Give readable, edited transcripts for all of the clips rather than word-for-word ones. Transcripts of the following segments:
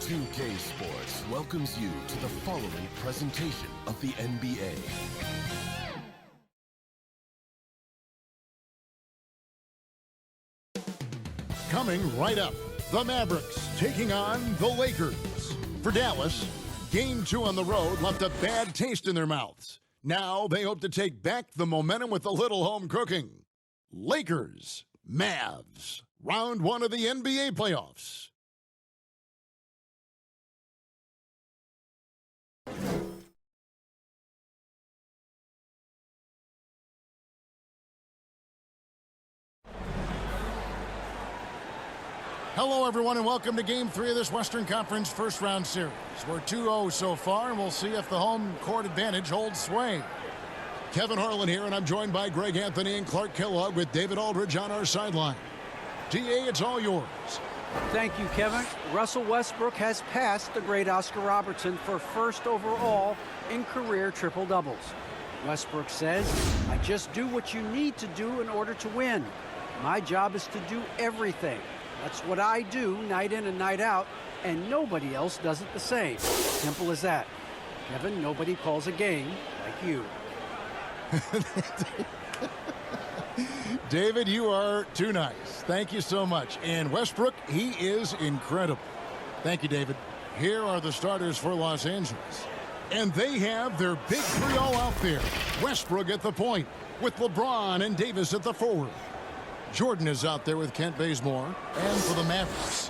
2K Sports welcomes you to the following presentation of the NBA. Coming right up, the Mavericks taking on the Lakers. For Dallas, Game 2 on the road left a bad taste in their mouths. Now they hope to take back the momentum with a little home cooking. Lakers, Mavs, round 1 of the NBA playoffs. Hello, everyone, and welcome to Game 3 of this Western Conference first-round series. We're 2-0 so far, and we'll see if the home court advantage holds sway. Kevin Harlan here, and I'm joined by Greg Anthony and Clark Kellogg with David Aldridge on our sideline. DA, it's all yours. Thank you, Kevin. Russell Westbrook has passed the great Oscar Robertson for first overall in career triple-doubles. Westbrook says, "I just do what you need to do in order to win. My job is to do everything. That's what I do night in and night out, and nobody else does it the same." Simple as that. Kevin, nobody calls a game like you. David, you are too nice. Thank you so much. And Westbrook, he is incredible. Thank you, David. Here are the starters for Los Angeles. And they have their big three all out there. Westbrook at the point, with LeBron and Davis at the forward. Jordan is out there with Kent Bazemore. And for the Mavericks,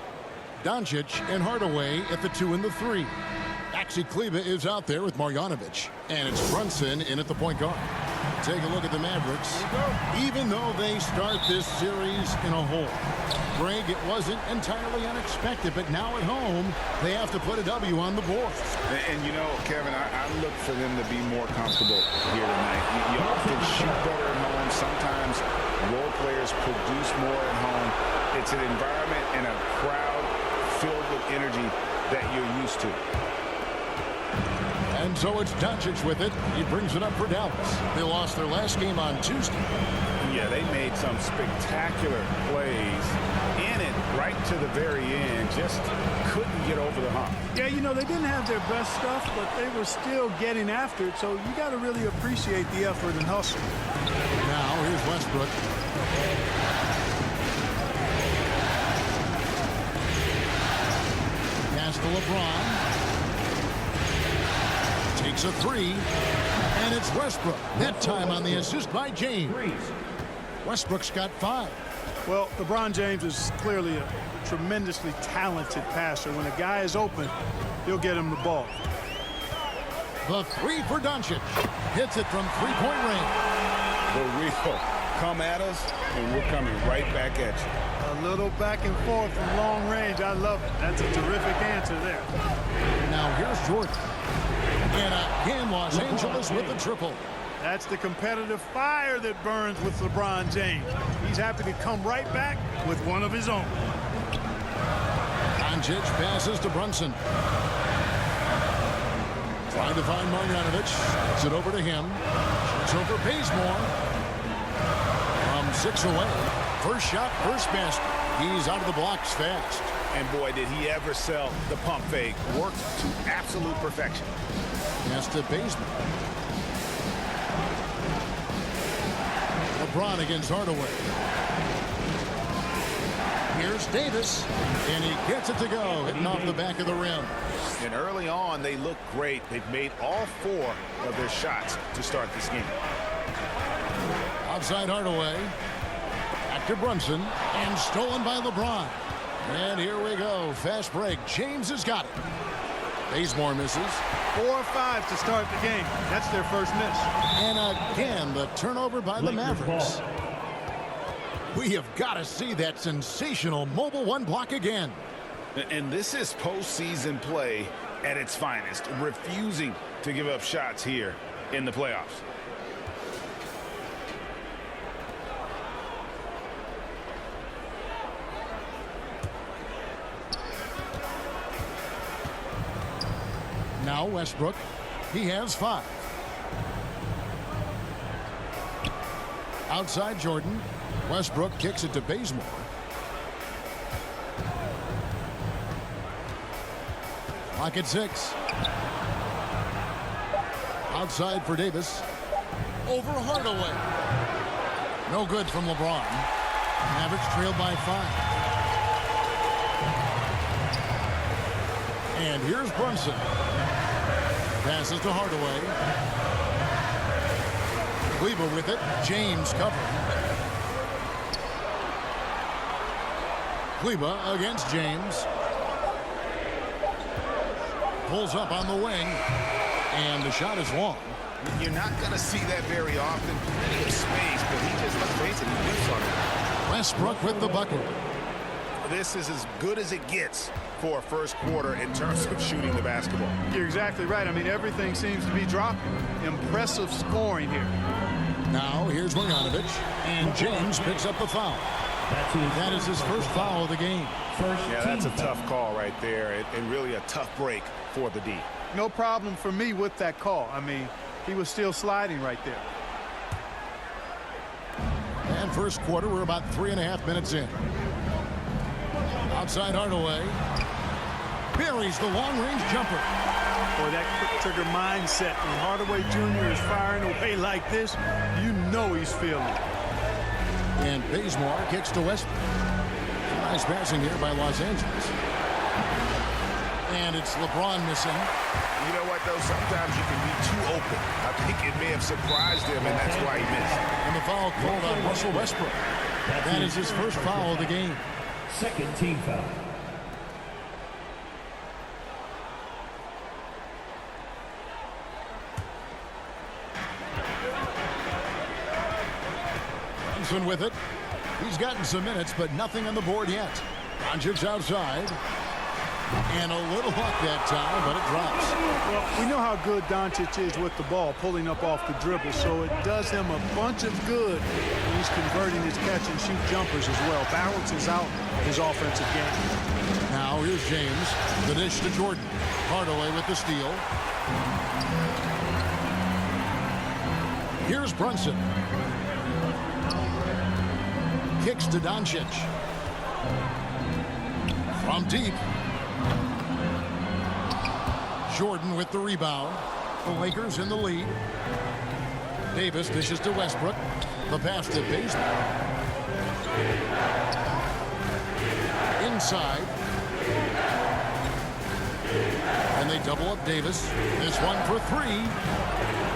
Doncic and Hardaway at the 2 and the 3. Maxi Kleber is out there with Marjanovic. And it's Brunson in at the point guard. Take a look at the Mavericks. Even though they start this series in a hole, Greg, it wasn't entirely unexpected, but now at home, they have to put a W on the board. And you know, Kevin, I look for them to be more comfortable here tonight. You often shoot better at home. Sometimes role players produce more at home. It's an environment and a crowd filled with energy that you're used to. And so it's Doncic with it. He brings it up for Dallas. They lost their last game on Tuesday. Yeah, they made some spectacular plays in it right to the very end. Just couldn't get over the hump. Yeah, you know, they didn't have their best stuff, but they were still getting after it. So you got to really appreciate the effort and hustle. Now here's Westbrook. Pass to LeBron. Takes a 3, and it's Westbrook. That time on the assist by James. Westbrook's got 5. Well, LeBron James is clearly a tremendously talented passer. When a guy is open, he'll get him the ball. The 3 for Doncic. Hits it from three-point range. For real. Come at us, and we're coming right back at you. A little back and forth from long range. I love it. That's a terrific answer there. Now here's Jordan. And again, Los Angeles with the triple. That's the competitive fire that burns with LeBron James. He's happy to come right back with one of his own. Doncic passes to Brunson. Trying to find Marjanovic. Gets it over to him. Shoots over Bazemore. From 6 away. First shot, first basket. He's out of the blocks fast. And boy, did he ever sell the pump fake. Worked to absolute perfection. Pass to Bazemore. LeBron against Hardaway. Here's Davis. And he gets it to go. Hitting off the back of the rim. And early on, they look great. They've made all 4 of their shots to start this game. Outside Hardaway. Back to Brunson. And stolen by LeBron. And here we go. Fast break. James has got it. Bazemore misses. 4 or 5 to start the game. That's their first miss. And again, the turnover by the Mavericks. We have got to see that sensational mobile 1 block again. And this is postseason play at its finest. Refusing to give up shots here in the playoffs. Now Westbrook. He has 5. Outside Jordan. Westbrook kicks it to Bazemore. Clock at 6. Outside for Davis. Over Hardaway. No good from LeBron. Mavericks trailed by 5. And here's Brunson. Passes to Hardaway. Kleber with it. James covering. Kleber against James. Pulls up on the wing. And the shot is long. You're not going to see that very often. Plenty of space, but he just, let's face it, he whiffs on it. Westbrook with the bucket. This is as good as it gets for a first quarter in terms of shooting the basketball. You're exactly right. I mean, everything seems to be dropping. Impressive scoring here. Now here's Marjanovic, and James picks up the foul. That is his first foul of the game. Yeah, that's a tough call right there, and really a tough break for the D. No problem for me with that call. I mean, he was still sliding right there. And first quarter, we're about 3.5 minutes in. Outside Hardaway. Buries the long-range jumper. Boy, that quick-trigger mindset. When Hardaway Jr. is firing away like this, you know he's feeling it. And Bazemore kicks to Westbrook. Nice passing here by Los Angeles. And it's LeBron missing. You know what, though? Sometimes you can be too open. I think it may have surprised him, and that's why he missed. And the foul called on Russell Westbrook. That is his first foul of the game. Second team foul. Brunson with it. He's gotten some minutes, but nothing on the board yet. Doncic outside. And a little luck that time, but it drops. Well, we know how good Doncic is with the ball, pulling up off the dribble, so it does him a bunch of good when he's converting his catch-and-shoot jumpers as well. Balances out his offensive game. Now here's James. The dish to Jordan. Hardaway with the steal. Here's Brunson. Kicks to Doncic. From deep. Jordan with the rebound. The Lakers in the lead. Davis dishes to Westbrook. The pass to Bazemore. Inside. And they double up Davis. This one for 3.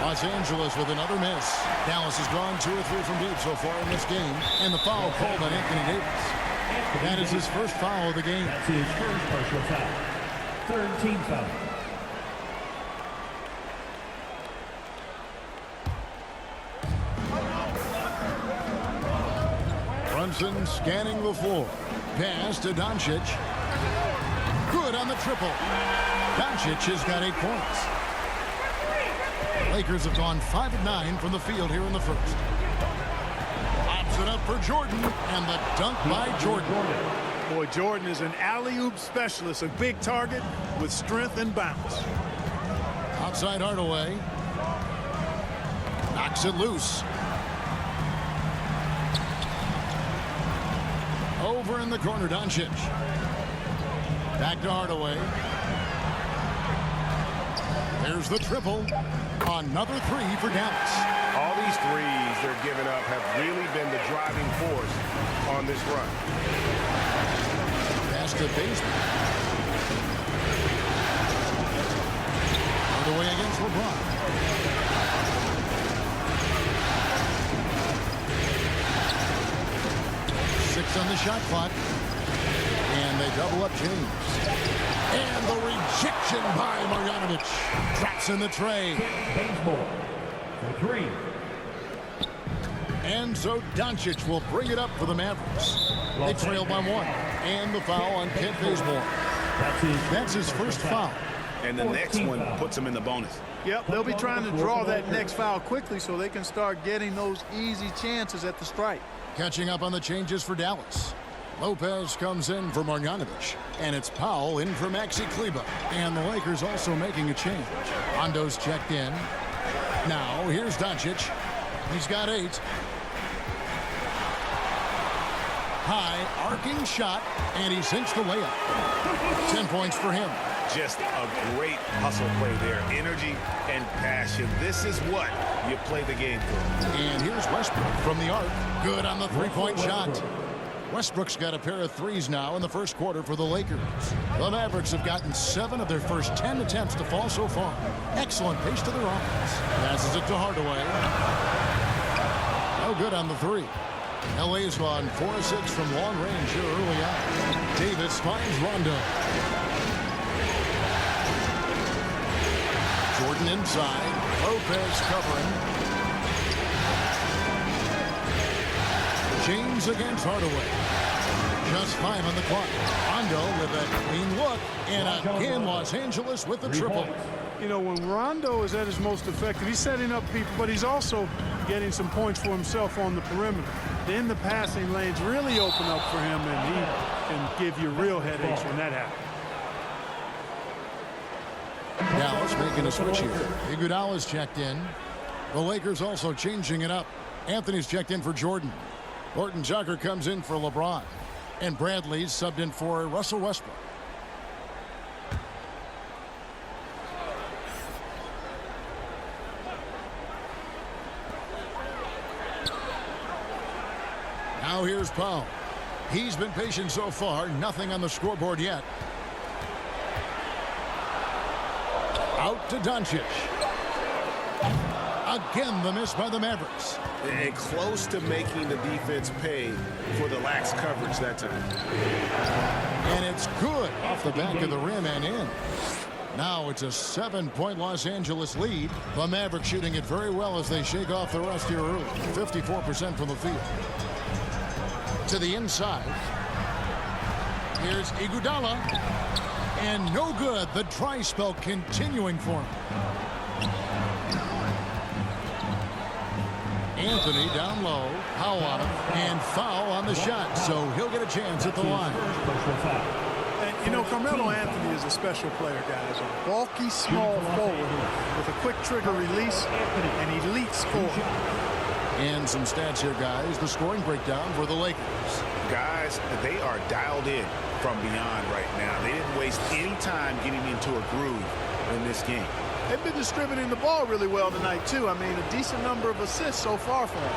Los Angeles with another miss. Dallas has gone 2 or 3 from deep so far in this game. And the foul called on Anthony Davis. That is his first foul of the game. That's his first personal foul. Third team foul. Brunson scanning the floor. Pass to Doncic. Good on the triple. Doncic has got 8 points. Lakers have gone 5 of 9 from the field here in the first. Pops it up for Jordan, and the dunk by Jordan. Boy, Jordan is an alley-oop specialist, a big target with strength and bounce. Outside Hardaway. Knocks it loose. Over in the corner, Doncic. Back to Hardaway. There's the triple. Another 3 for Dallas. All these threes they're giving up have really been the driving force on this run. Pass to Bazemore. Hardaway against LeBron. Six on the shot clock. And they double up James. And the rejection by Marjanovic. Drops in the tray. Bazemore for 3. And so Doncic will bring it up for the Mavericks. They trail by 1. And the foul on Kent Bazemore. That's his first foul. And the next one puts him in the bonus. Yep, they'll be trying to draw that next foul quickly so they can start getting those easy chances at the strike. Catching up on the changes for Dallas. Lopez comes in for Marjanovic. And it's Powell in for Maxi Kleber. And the Lakers also making a change. Hondo's checked in. Now, here's Doncic. He's got 8. High, arcing shot, and he sinks the layup. 10 points for him. Just a great hustle play there. Energy and passion. This is what you play the game for. And here's Westbrook from the arc. Good on the three-point shot. Westbrook's got a pair of threes now in the first quarter for the Lakers. The Mavericks have gotten 7 of their first 10 attempts to fall so far. Excellent pace to their offense. Passes it to Hardaway. No good on the three. LA's gone 4 of 6 from long range here early on. Davis finds Rondo. Jordan inside. Lopez covering. James against Hardaway. Just 5 on the clock. Rondo with a clean look. And again, Los Angeles with the triple. You know, when Rondo is at his most effective, he's setting up people, but he's also getting some points for himself on the perimeter. Then the passing lanes really open up for him, and he can give you real headaches when that happens. Dallas making a switch here. Iguodala's checked in. The Lakers also changing it up. Anthony's checked in for Jordan. Horton-Tucker comes in for LeBron. And Bradley's subbed in for Russell Westbrook. Now here's Powell. He's been patient so far. Nothing on the scoreboard yet. Out to Doncic. Again, the miss by the Mavericks. And close to making the defense pay for the lax coverage that time. And it's good off the back of the rim and in. Now it's a 7-point Los Angeles lead. The Mavericks shooting it very well as they shake off the rust here early. 54% from the field. To the inside. Here's Iguodala. And no good. The dry spell continuing for him. Anthony down low. Foul on him. And foul on the shot. So he'll get a chance at the line. And, you know, Carmelo Anthony is a special player, guys. A bulky, small forward with a quick trigger release and elite score. And some stats here, guys. The scoring breakdown for the Lakers. Guys, they are dialed in from beyond right now. They didn't waste any time getting into a groove in this game. They've been distributing the ball really well tonight, too. I mean, a decent number of assists so far for them.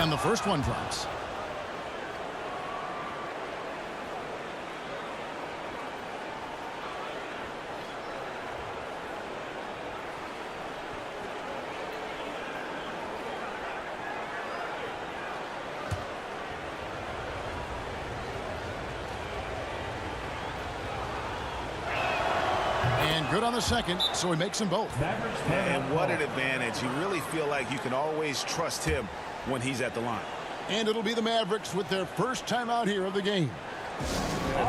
And the first one drops. Good on the second, so he makes them both. And what an advantage. You really feel like you can always trust him when he's at the line. And it'll be the Mavericks with their first time out here of the game.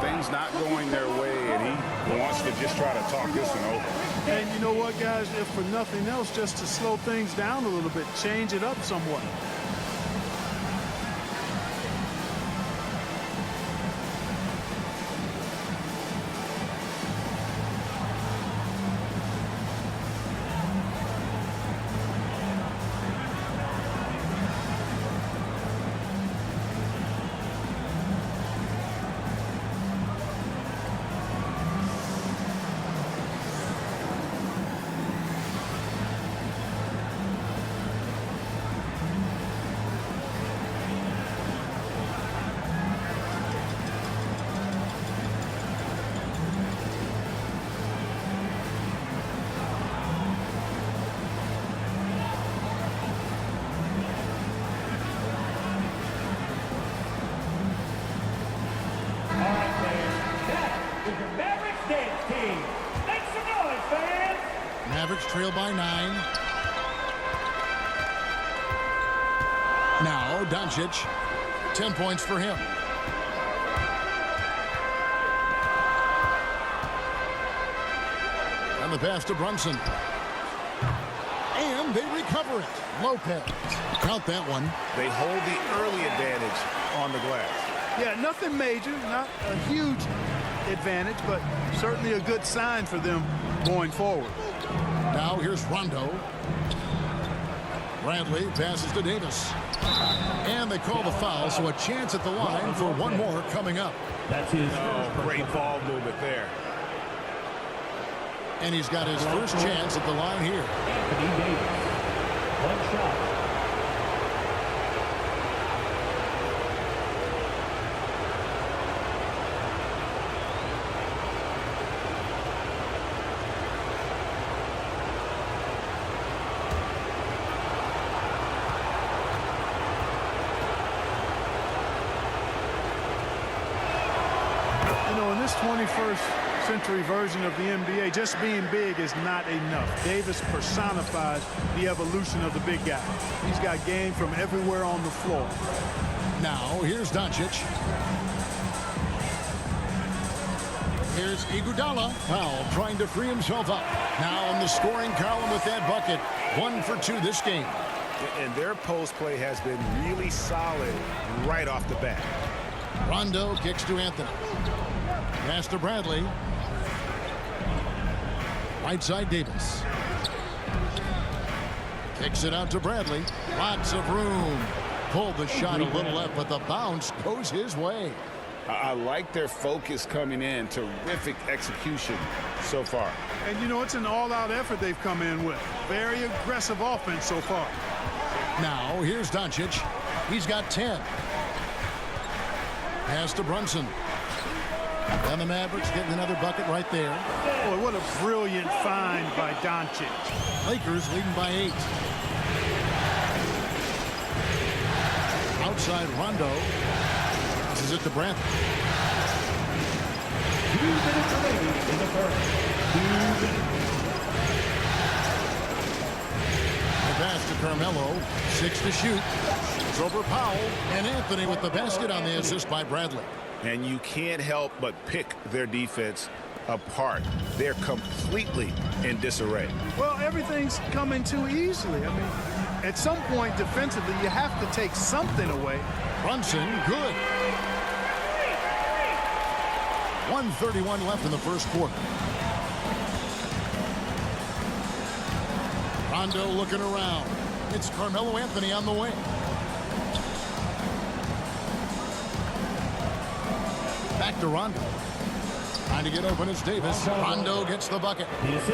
Things not going their way, and he wants to just try to talk this one over. And you know what, guys? If for nothing else, just to slow things down a little bit, change it up somewhat. Mavericks trail by 9. Now Doncic, 10 points for him. And the pass to Brunson. And they recover it. Lopez. Count that one. They hold the early advantage on the glass. Yeah, nothing major, not a huge advantage, but certainly a good sign for them going forward. Now here's Rondo. Bradley passes to Davis. And they call the foul, so a chance at the line for one more coming up. That's his Great ball movement there. And he's got his first chance at the line here. Anthony Davis. One shot. In this 21st century version of the NBA, just being big is not enough. Davis personifies the evolution of the big guy. He's got game from everywhere on the floor. Now, here's Doncic. Here's Iguodala. Powell trying to free himself up. Now in the scoring column with that bucket. 1 for 2 this game. And their post play has been really solid right off the bat. Rondo kicks to Anthony. Pass to Bradley. Right side Davis. Kicks it out to Bradley. Lots of room. Pulled the shot a little left, but the bounce goes his way. I like their focus coming in. Terrific execution so far. And, it's an all-out effort they've come in with. Very aggressive offense so far. Now, here's Doncic. He's got 10. Pass to Brunson. And the Mavericks getting another bucket right there. Boy, what a brilliant find by Doncic. Lakers leading by 8. Outside Rondo. Passes it to Bradley. 2 minutes remaining in the first. 2 minutes. The pass to Carmelo. 6 to shoot. It's over Powell. And Anthony with the basket on the assist by Bradley. And you can't help but pick their defense apart. They're completely in disarray. Well, everything's coming too easily. I mean, at some point defensively, you have to take something away. Brunson, good. 1:31 left in the first quarter. Rondo looking around. It's Carmelo Anthony on the wing. Back to Rondo. Trying to get open is Davis. Rondo gets the bucket.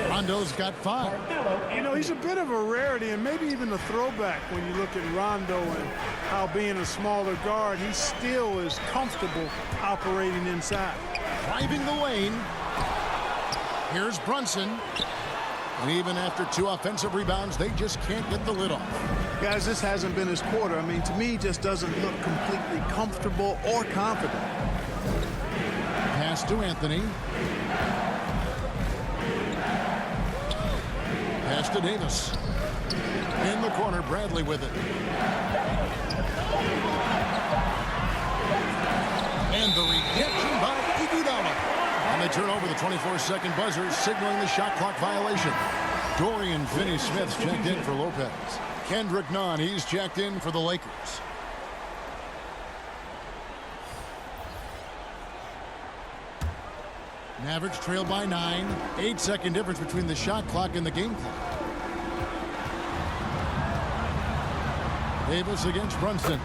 Rondo's got 5. He's a bit of a rarity and maybe even a throwback when you look at Rondo and how being a smaller guard, he still is comfortable operating inside. Driving the lane. Here's Brunson. And even after 2 offensive rebounds, they just can't get the lid off. Guys, this hasn't been his quarter. I mean, to me, he just doesn't look completely comfortable or confident. Pass to Anthony. Pass to Davis. In the corner, Bradley with it. And the rejection by Iguodala. And they turn over the 24-second buzzer, signaling the shot clock violation. Dorian Finney-Smith checked in for Lopez. Kendrick Nunn, he's checked in for the Lakers. Mavericks trail by 9. 8-second difference between the shot clock and the game clock. Davis against Brunson.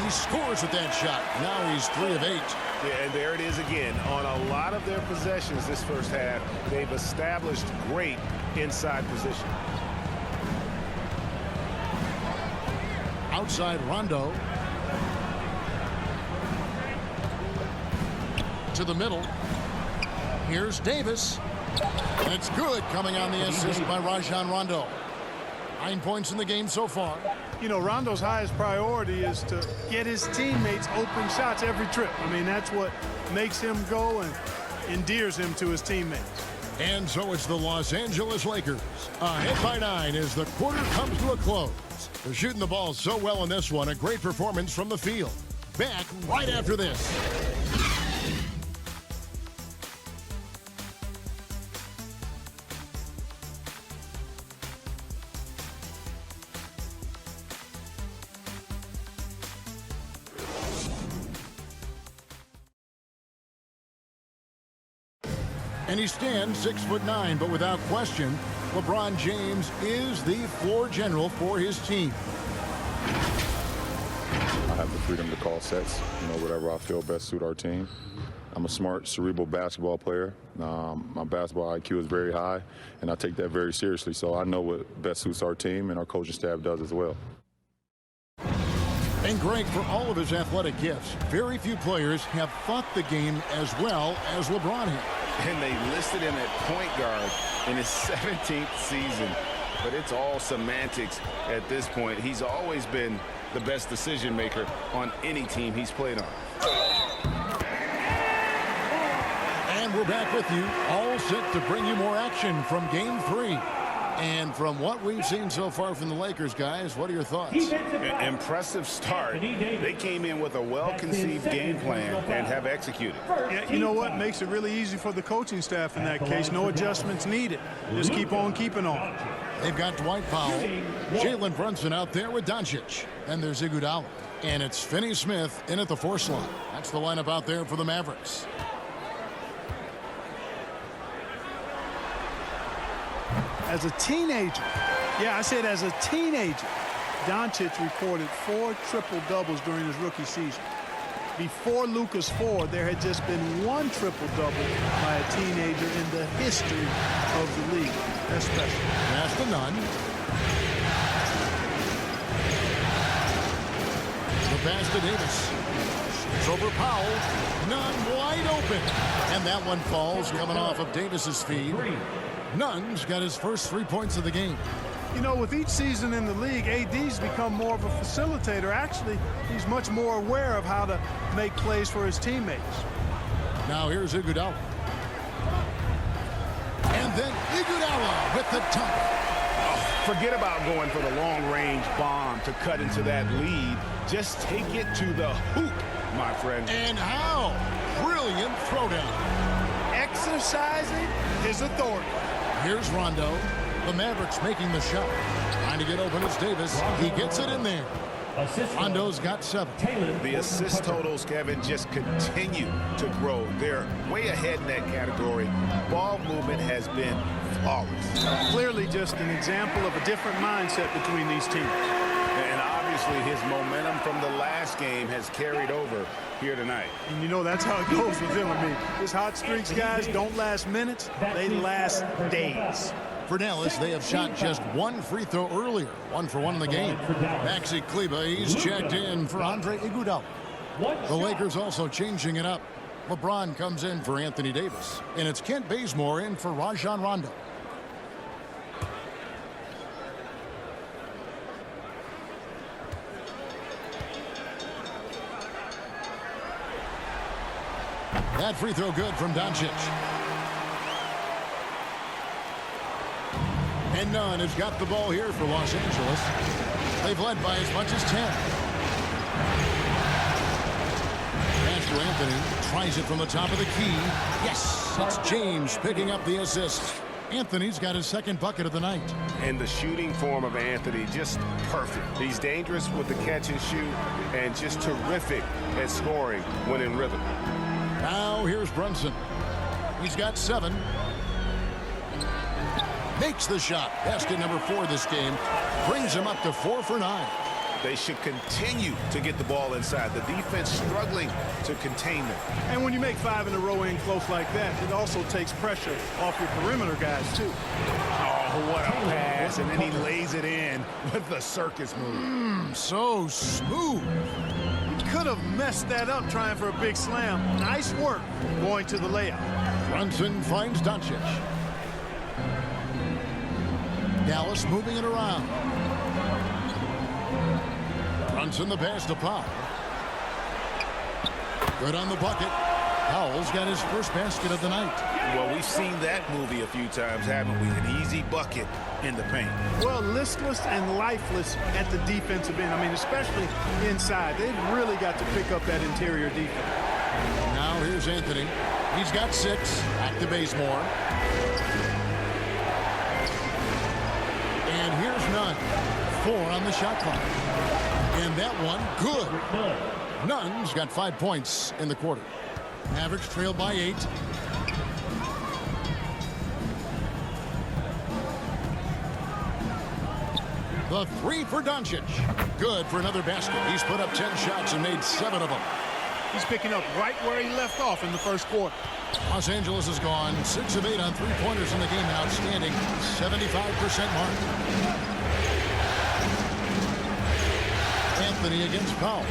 He scores with that shot. Now he's 3 of 8. Yeah, and there it is again. On a lot of their possessions this first half, they've established great inside position. Outside Rondo. To the middle. Here's Davis. And it's good, coming on the assist by Rajon Rondo. 9 points in the game so far. Rondo's highest priority is to get his teammates open shots every trip. I mean, that's what makes him go and endears him to his teammates. And so it's the Los Angeles Lakers ahead by 9 as the quarter comes to a close. They're shooting the ball so well in this one. A great performance from the field. Back right after this. And he stands 6'9", but without question, LeBron James is the floor general for his team. I have the freedom to call sets, whatever I feel best suit our team. I'm a smart, cerebral basketball player. My basketball IQ is very high, and I take that very seriously. So I know what best suits our team, and our coaching staff does as well. And Greg, for all of his athletic gifts, very few players have thought the game as well as LeBron has. And they listed him at point guard in his 17th season. But it's all semantics at this point. He's always been the best decision maker on any team he's played on. And we're back with you, all set to bring you more action from Game 3. And from what we've seen so far from the Lakers, guys, what are your thoughts? Impressive start. They came in with a well-conceived game plan and have executed. Yeah, you know what? Makes it really easy for the coaching staff in that case. No adjustments needed. Just keep on keeping on. They've got Dwight Powell, Jalen Brunson out there with Doncic. And there's Iguodala. And it's Finney-Smith in at the 4 slot. That's the lineup out there for the Mavericks. As a teenager, I said as a teenager, Doncic recorded 4 triple-doubles during his rookie season. Before Luka's 4, there had just been 1 triple-double by a teenager in the history of the league. That's special. Pass to Nunn. The pass to Davis. It's over Powell. Nunn wide open. And that one falls coming off of Davis's feed. Nunn's got his first 3 points of the game. You know, with each season in the league, AD's become more of a facilitator. Actually, he's much more aware of how to make plays for his teammates. Now here's Iguodala. And then Iguodala with the dunk. Forget about going for the long-range bomb to cut into that lead. Just take it to the hoop, my friend. And how? Brilliant throwdown. Exercising his authority. Here's Rondo. The Mavericks making the shot. Trying to get open is Davis. He gets it in there. Rondo's got 7. The assist totals, Kevin, just continue to grow. They're way ahead in that category. Ball movement has been flawless. Clearly just an example of a different mindset between these teams. And obviously his momentum from the last game has carried over here tonight. And you know that's how it goes with him and me. His hot streaks, guys, don't last minutes. They last days. For Dallas, they have shot just 1 free throw earlier. 1 for 1 in the game. Maxi Kleber, he's checked in for Andre Iguodala. The Lakers also changing it up. LeBron comes in for Anthony Davis. And it's Kent Bazemore in for Rajon Rondo. That free throw good from Doncic. And Nunn has got the ball here for Los Angeles. They've led by as much as 10. Pass to Anthony. Tries it from the top of the key. Yes, it's James picking up the assist. Anthony's got his 2nd bucket of the night. And the shooting form of Anthony, just perfect. He's dangerous with the catch and shoot and just terrific at scoring when in rhythm. Now here's Brunson. He's got 7. Makes the shot. Basket number 4 this game. Brings him up to 4 for 9. They should continue to get the ball inside. The defense struggling to contain them. And when you make 5 in a row in close like that, it also takes pressure off your perimeter guys, too. Oh, what a pass. And then he lays it in with the circus move. So smooth. Could have messed that up trying for a big slam. Nice work going to the layup. Brunson finds Doncic. Dallas moving it around. Brunson the pass to Powell. Good on the bucket. Powell's got his first basket of the night. Well, we've seen that movie a few times, haven't we? An easy bucket in the paint. Well, listless and lifeless at the defensive end. I mean, especially inside. They've really got to pick up that interior defense. Now here's Anthony. He's got 6. Back to Bazemore. And here's Nunn. 4 on the shot clock. And that one, good. Nunn's got 5 points in the quarter. Mavericks trailed by 8. The three for Doncic. Good for another basket. He's put up 10 shots and made 7 of them. He's picking up right where he left off in the first quarter. Los Angeles has gone 6 of 8 on three-pointers in the game. Outstanding 75% mark. Anthony against Powell.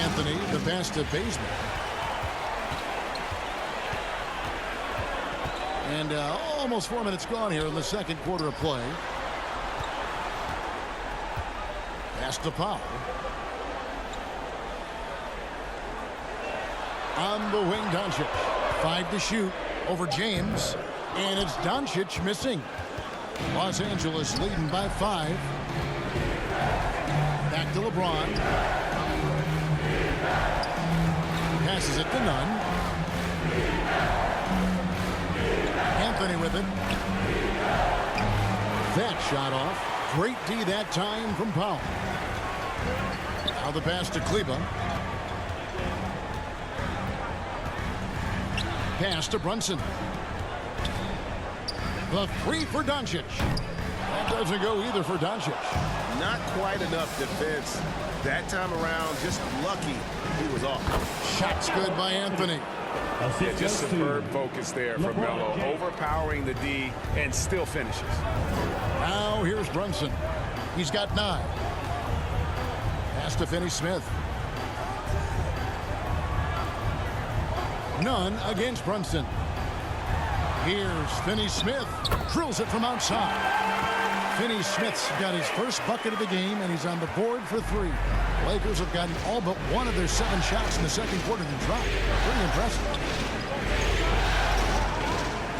Anthony, the pass to Bazemore. And almost 4 minutes gone here in the second quarter of play. Pass to Powell. On the wing, Doncic. 5 to shoot over James. And it's Doncic missing. Los Angeles leading by 5. Back to LeBron. Passes it to Nunn. Anthony with it. That shot off. Great D that time from Powell. Now the pass to Kleba. Pass to Brunson. The three for Doncic. That doesn't go either for Doncic. Not quite enough defense that time around. Just lucky he was off. Shots good by Anthony. Yeah, just superb focus there for Melo. Overpowering the D and still finishes. Now here's Brunson. He's got 9. Pass to Finney-Smith. Nunn against Brunson. Here's Finney-Smith. Drills it from outside. Finney-Smith's got his first bucket of the game, and he's on the board for 3. Lakers have gotten all but one of their 7 shots in the second quarter to drop. Pretty impressive.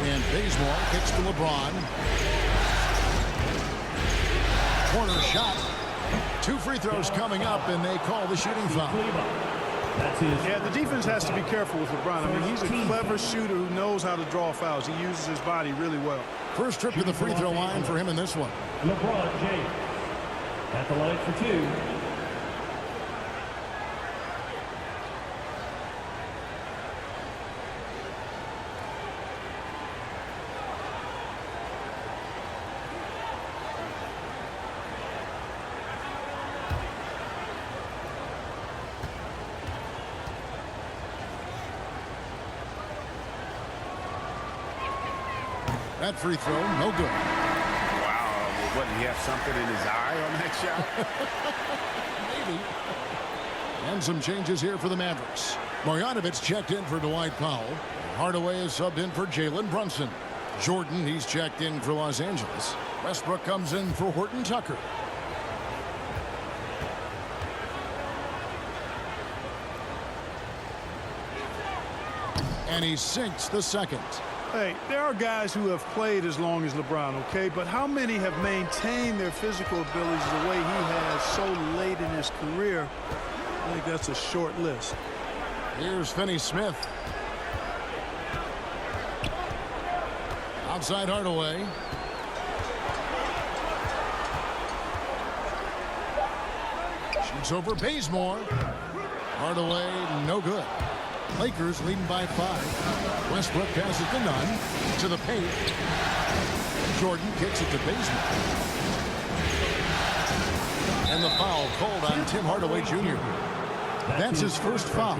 And Bazemore kicks to LeBron. Corner shot. 2 free throws coming up, and they call the shooting foul. Yeah, the defense has to be careful with LeBron. I mean, he's a clever shooter who knows how to draw fouls. He uses his body really well. First trip to the free throw line for him in this one. LeBron James at the line for 2. That free throw, no good. Wow, wouldn't he have something in his eye on that shot? Maybe. And some changes here for the Mavericks. Marjanovic checked in for Dwight Powell. Hardaway is subbed in for Jalen Brunson. Jordan, he's checked in for Los Angeles. Westbrook comes in for Horton-Tucker. And he sinks the second. Hey, there are guys who have played as long as LeBron, okay? But how many have maintained their physical abilities the way he has so late in his career? I think that's a short list. Here's Finney-Smith. Outside Hardaway. Shoots over Bazemore. Hardaway, no good. Lakers leading by 5. Westbrook passes to Nunn. To the paint. Jordan kicks it to Bazemore. And the foul called on Tim Hardaway Jr. That's his first foul.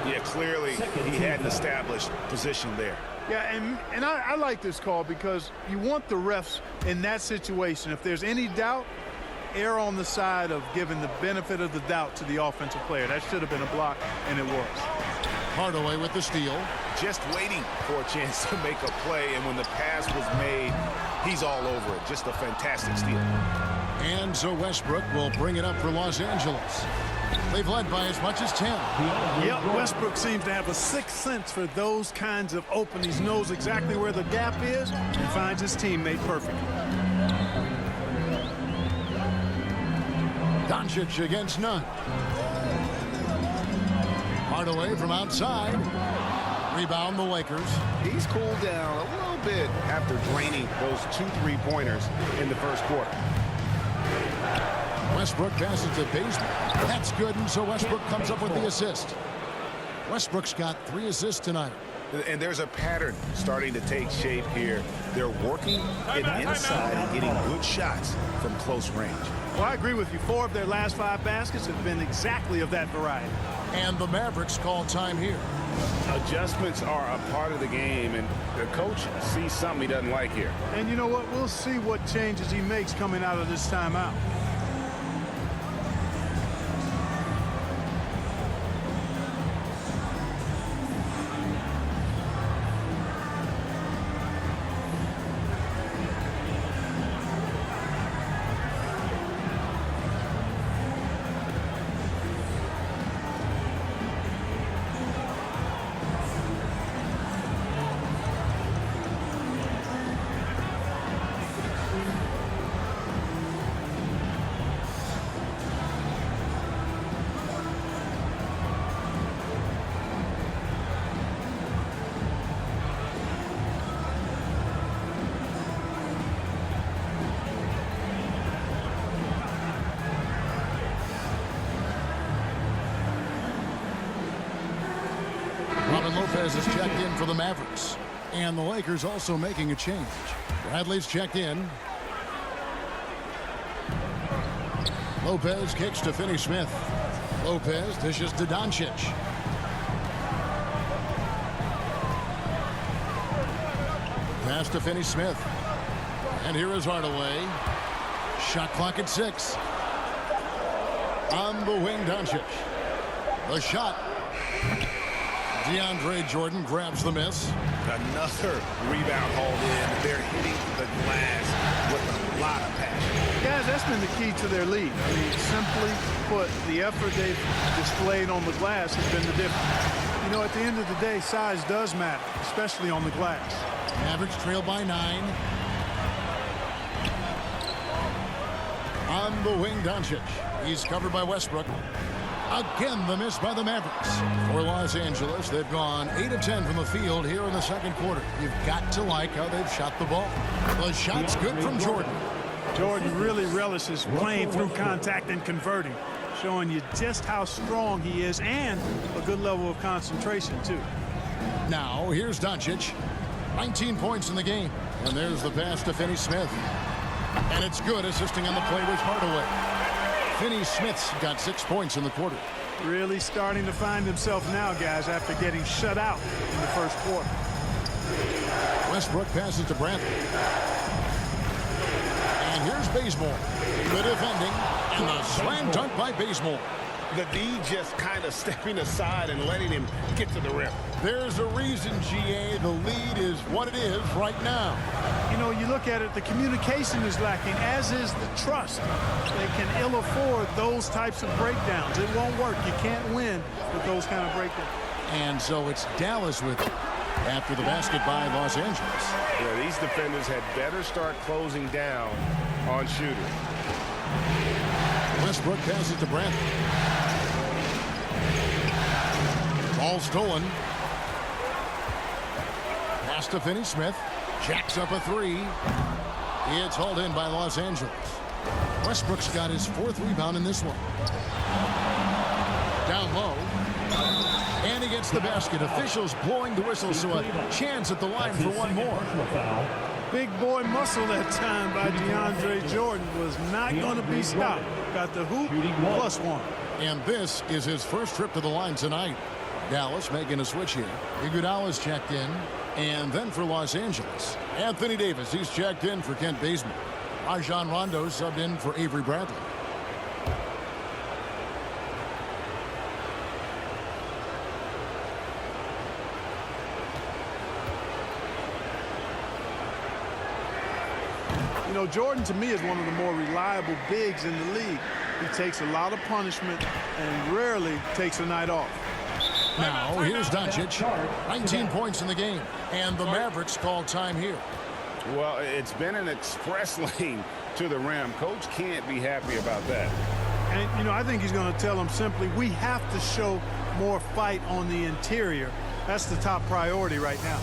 Yeah, clearly he had an established position there. Yeah, and I like this call because you want the refs in that situation. If there's any doubt, err on the side of giving the benefit of the doubt to the offensive player. That should have been a block, and it was. Hardaway with the steal. Just waiting for a chance to make a play, and when the pass was made, he's all over it. Just a fantastic steal. And so Westbrook will bring it up for Los Angeles. They've led by as much as 10. Yep, Westbrook seems to have a sixth sense for those kinds of openings. Knows exactly where the gap is and finds his teammate perfectly. Doncic against Nunn. Hardaway from outside. Rebound the Lakers. He's cooled down a little bit after draining those 2 3-pointers in the first quarter. Westbrook passes to Bazemore. That's good, and so Westbrook comes up with the assist. Westbrook's got 3 assists tonight. And there's a pattern starting to take shape here. They're working it inside and getting good shots from close range. Well, I agree with you. 4 of their last 5 baskets have been exactly of that variety. And the Mavericks call time here. Adjustments are a part of the game, and the coach sees something he doesn't like here. And you know what? We'll see what changes he makes coming out of this timeout. Lopez is checked in for the Mavericks. And the Lakers also making a change. Bradley's checked in. Lopez kicks to Finney-Smith. Lopez dishes to Doncic. Pass to Finney-Smith. And here is Hardaway. Shot clock at 6. On the wing, Doncic. The shot. DeAndre Jordan grabs the miss. Another rebound hauled in. They're hitting the glass with a lot of passion. Guys, that's been the key to their lead. I mean, simply put, the effort they've displayed on the glass has been the difference. You know, at the end of the day, size does matter, especially on the glass. Mavericks trail by 9. On the wing, Doncic. He's covered by Westbrook. Again, the miss by the Mavericks. For Los Angeles, they've gone 8 of 10 from the field here in the second quarter. You've got to like how they've shot the ball. The shot's good from Jordan. Jordan really relishes playing through contact and converting, showing you just how strong he is and a good level of concentration, too. Now, here's Doncic. 19 points in the game. And there's the pass to Finney-Smith. And it's good, assisting on the play with Hardaway. Finney-Smith's got 6 points in the quarter. Really starting to find himself now, guys, after getting shut out in the first quarter. Westbrook passes to Bradley. And here's Bazemore. The defending and the slam dunk by Bazemore. The D just kind of stepping aside and letting him get to the rim. There's a reason, GA, the lead is what it is right now. You know, you look at it, the communication is lacking, as is the trust. They can ill afford those types of breakdowns. It won't work. You can't win with those kind of breakdowns. And so it's Dallas with it after the basket by Los Angeles. Yeah, these defenders had better start closing down on shooters. Westbrook passes to Bradley. Ball stolen. Pass to Finney-Smith. Jacks up a 3. It's hauled in by Los Angeles. Westbrook's got his 4th rebound in this one. Down low. And he gets the basket. Officials blowing the whistle, so a chance at the line for one more. Big boy muscle that time by DeAndre Jordan was not going to be stopped. Got the hoop +1. And this is his first trip to the line tonight. Dallas making a switch here. Iguodala's checked in. And then for Los Angeles, Anthony Davis, he's checked in for Kent Bazemore. Rajon Rondo subbed in for Avery Bradley. You know, Jordan, to me, is one of the more reliable bigs in the league. He takes a lot of punishment and rarely takes a night off. Now, here's Doncic. 19 points in the game. And the Mavericks call time here. Well, it's been an express lane to the rim. Coach can't be happy about that. And, you know, I think he's going to tell them simply, we have to show more fight on the interior. That's the top priority right now.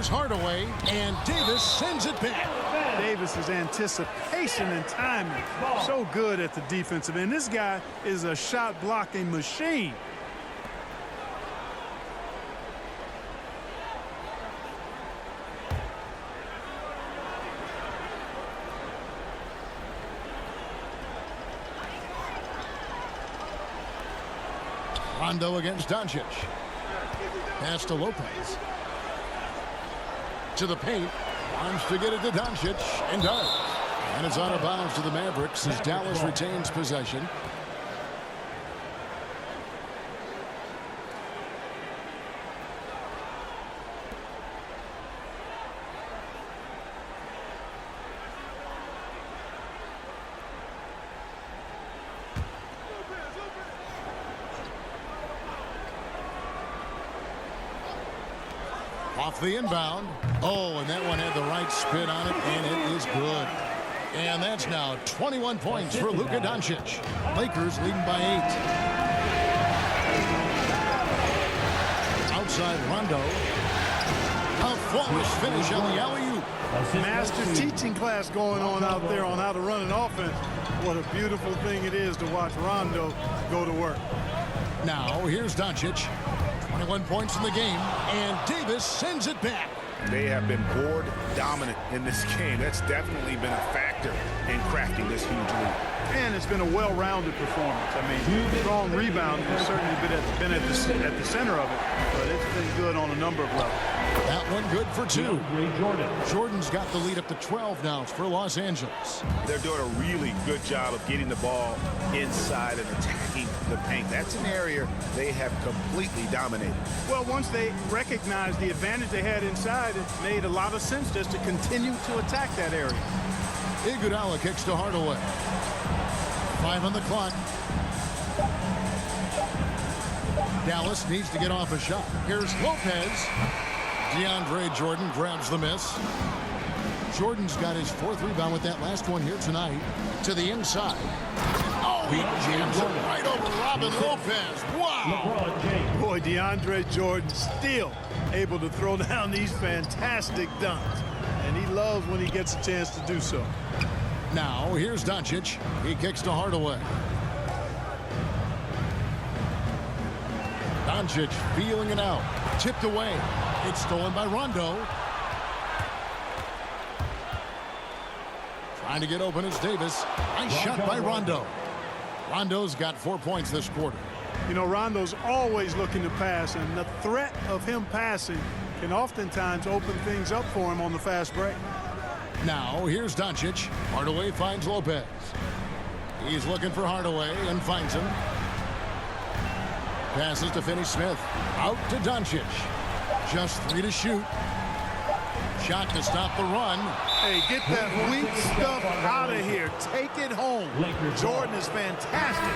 Hardaway, and Davis sends it back. Davis's anticipation and timing, so good at the defensive end. This guy is a shot blocking machine. Rondo against Doncic. Pass to Lopez. To the paint. Wants to get it to Doncic, and does. And it's out of bounds to the Mavericks as Dallas retains possession. Off the inbound. Oh, and that one had the right spin on it, and it is good. And that's now 21 points for Luka Doncic. Lakers leading by 8. Outside Rondo. A flawless finish on the alley-oop. Master teaching class going on out there on how to run an offense. What a beautiful thing it is to watch Rondo go to work. Now, here's Doncic. 21 points in the game, and Davis sends it back. They have been board dominant in this game. That's definitely been a factor in crafting this huge lead. And it's been a well-rounded performance. I mean, strong rebounding has certainly been at the center of it, but it's been good on a number of levels. That one good for 2. Jordan's got the lead up to 12 now for Los Angeles. They're doing a really good job of getting the ball inside and attacking the paint. That's an area they have completely dominated. Well, once they recognized the advantage they had inside, it made a lot of sense just to continue to attack that area. Iguodala kicks to Hardaway. 5 on the clock. Dallas needs to get off a shot. Here's Lopez. DeAndre Jordan grabs the miss. Jordan's got his 4th rebound with that last one here tonight. To the inside. Oh, he jams it right over Robin Lopez. Wow. Boy, DeAndre Jordan still able to throw down these fantastic dunks. And he loves when he gets a chance to do so. Now, here's Doncic. He kicks to Hardaway. Doncic feeling it out. Tipped away. It's stolen by Rondo. Trying to get open is Davis. Nice shot by Rondo. Rondo's got 4 points this quarter. You know, Rondo's always looking to pass, and the threat of him passing can oftentimes open things up for him on the fast break. Now, here's Doncic. Hardaway finds Lopez. He's looking for Hardaway and finds him. Passes to Finney-Smith. Out to Doncic. Just 3 to shoot. Shot to stop the run. Hey, get that weak stuff out of here. Take it home. Jordan is fantastic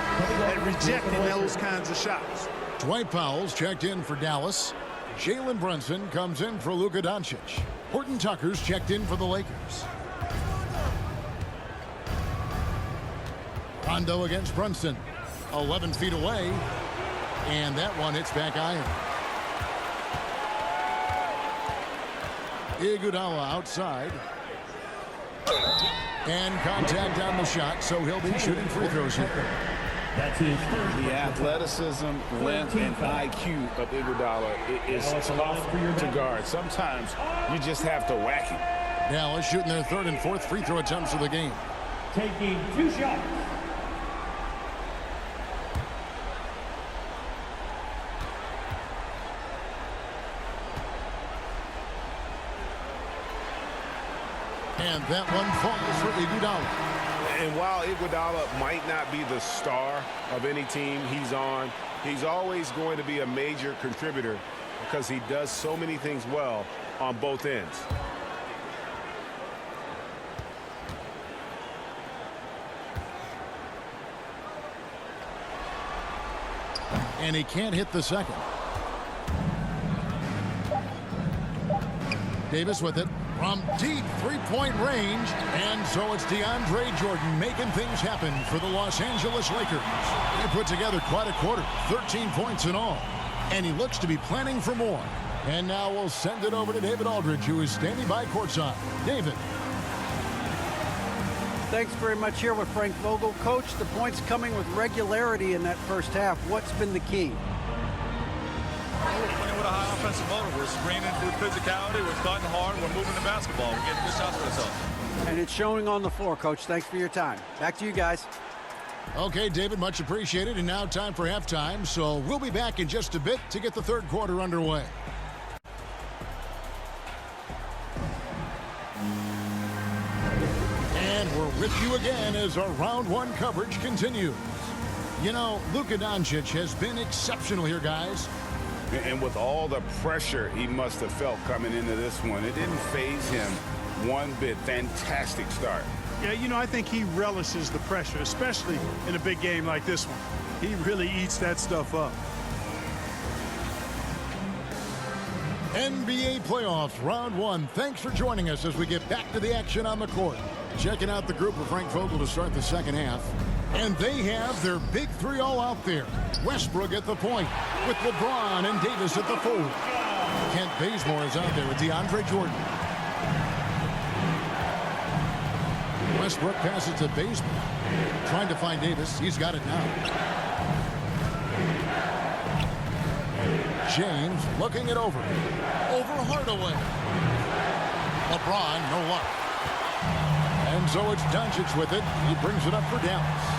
at rejecting those kinds of shots. Dwight Powell's checked in for Dallas. Jalen Brunson comes in for Luka Doncic. Horton-Tucker's checked in for the Lakers. Rondo against Brunson. 11 feet away. And that one hits back iron. Iguodala outside. And contact on the shot, so he'll be shooting free throws here. That's his first. The athleticism, length, and IQ of Iguodala is tough to guard. Sometimes you just have to whack him. Dallas shooting their 3rd and 4th free throw attempts of the game. Taking 2 shots. And that one falls for Iguodala. And while Iguodala might not be the star of any team he's on, he's always going to be a major contributor because he does so many things well on both ends. And he can't hit the second. Davis with it from deep 3-point range. And so it's DeAndre Jordan making things happen for the Los Angeles Lakers. He put together quite a quarter, 13 points in all. And he looks to be planning for more. And now we'll send it over to David Aldridge, who is standing by courtside. David. Thanks very much here with Frank Vogel. Coach, the points coming with regularity in that first half. What's been the key? We're playing with a high offensive motor. We're screening through physicality. We're starting hard. We're moving the basketball. We're getting good shots for ourselves. And it's showing on the floor, Coach. Thanks for your time. Back to you guys. Okay, David, much appreciated. And now time for halftime. So we'll be back in just a bit to get the third quarter underway. And we're with you again as our round one coverage continues. You know, Luka Doncic has been exceptional here, guys. And with all the pressure he must have felt coming into this one, it didn't faze him one bit. Fantastic start. Yeah, you know, I think he relishes the pressure, especially in a big game like this one. He really eats that stuff up. NBA playoffs, round one. Thanks for joining us as we get back to the action on the court. Checking out the group of Frank Vogel to start the second half. And they have their big three all out there. Westbrook at the point with LeBron and Davis at the forward. Kent Bazemore is out there with DeAndre Jordan. Westbrook passes to Bazemore. Trying to find Davis. He's got it now. James looking it over. Over Hardaway. LeBron, no luck. And so it's Doncic with it. He brings it up for Dallas.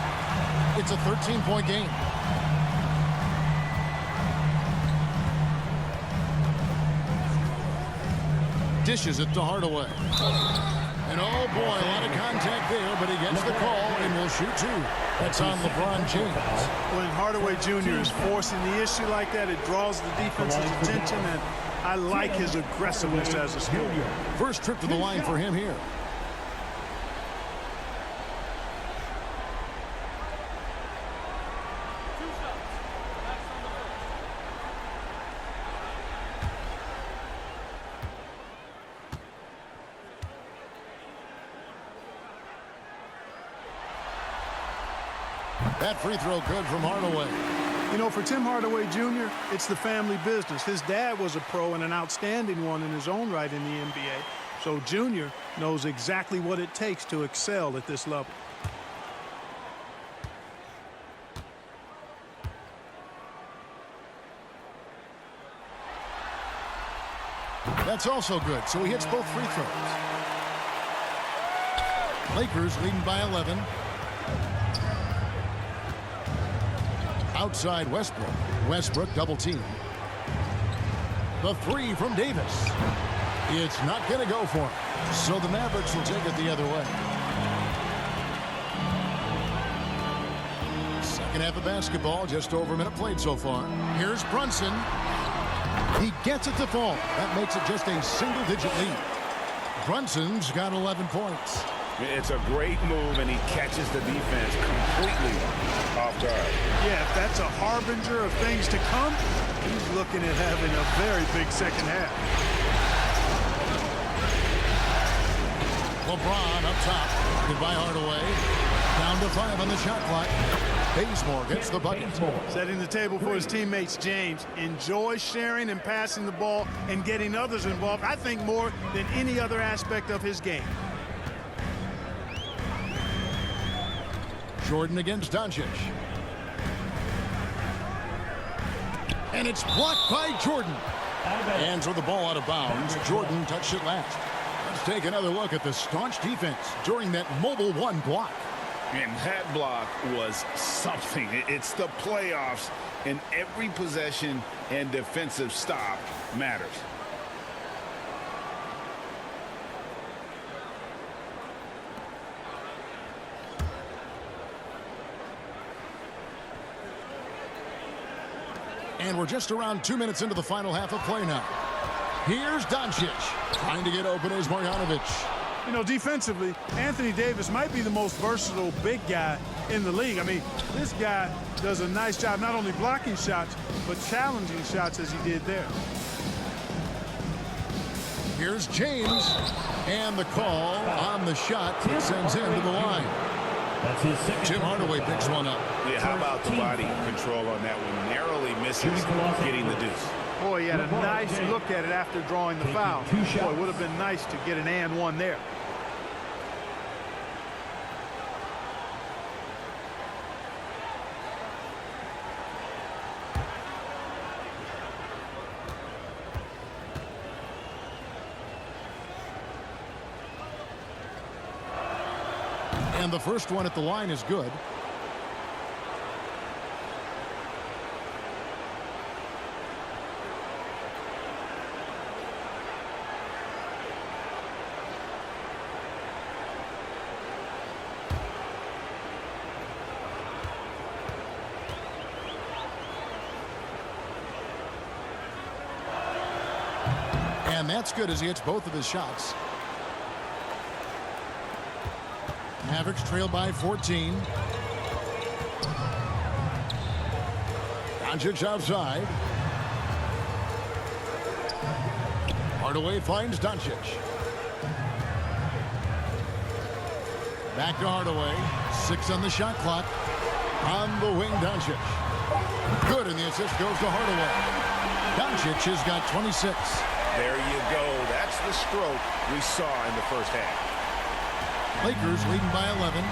It's a 13-point game. Dishes it to Hardaway. And oh boy, a lot of contact there, but he gets the call and will shoot two. That's on LeBron James. When Hardaway Jr. is forcing the issue like that, it draws the defense's attention, and I like his aggressiveness as a scorer. First trip to the line for him here. That free throw good from Hardaway. You know, for Tim Hardaway Jr., it's the family business. His dad was a pro and an outstanding one in his own right in the NBA. So Jr. knows exactly what it takes to excel at this level. That's also good, so he hits both free throws. Lakers leading by 11. Outside Westbrook. Westbrook double team. The three from Davis. It's not going to go for him. So the Mavericks will take it the other way. Second half of basketball, just over a minute played so far. Here's Brunson. He gets it to fall. That makes it just a single-digit lead. Brunson's got 11 points. It's a great move, and he catches the defense completely off guard. Yeah, if that's a harbinger of things to come, he's looking at having a very big second half. LeBron up top. Goodbye Hardaway. Down to 5 on the shot clock. Bazemore gets the bucket. Setting the table for his teammates, James. Enjoy sharing and passing the ball and getting others involved, I think, more than any other aspect of his game. Jordan against Doncic. And it's blocked by Jordan. And throw the ball out of bounds. Jordan touched it last. Let's take another look at the staunch defense during that mobile one block. And that block was something. It's the playoffs, and every possession and defensive stop matters. And we're just around 2 minutes into the final half of play now. Here's Doncic. Trying to get open is Marjanovic. You know, defensively, Anthony Davis might be the most versatile big guy in the league. I mean, this guy does a nice job not only blocking shots, but challenging shots as he did there. Here's James. And the call on the shot that sends him to the line. Tim Hardaway picks one up. Yeah, how about the body control on that one? Narrowly misses getting the deuce. Boy, he had a nice look at it after drawing the foul. Boy, it would have been nice to get an and one there. And the first one at the line is good. And that's good as he hits both of his shots. Mavericks trail by 14. Doncic outside. Hardaway finds Doncic. Back to Hardaway. 6 on the shot clock. On the wing, Doncic. Good, and the assist goes to Hardaway. Doncic has got 26. There you go. That's the stroke we saw in the first half. Lakers leading by 11.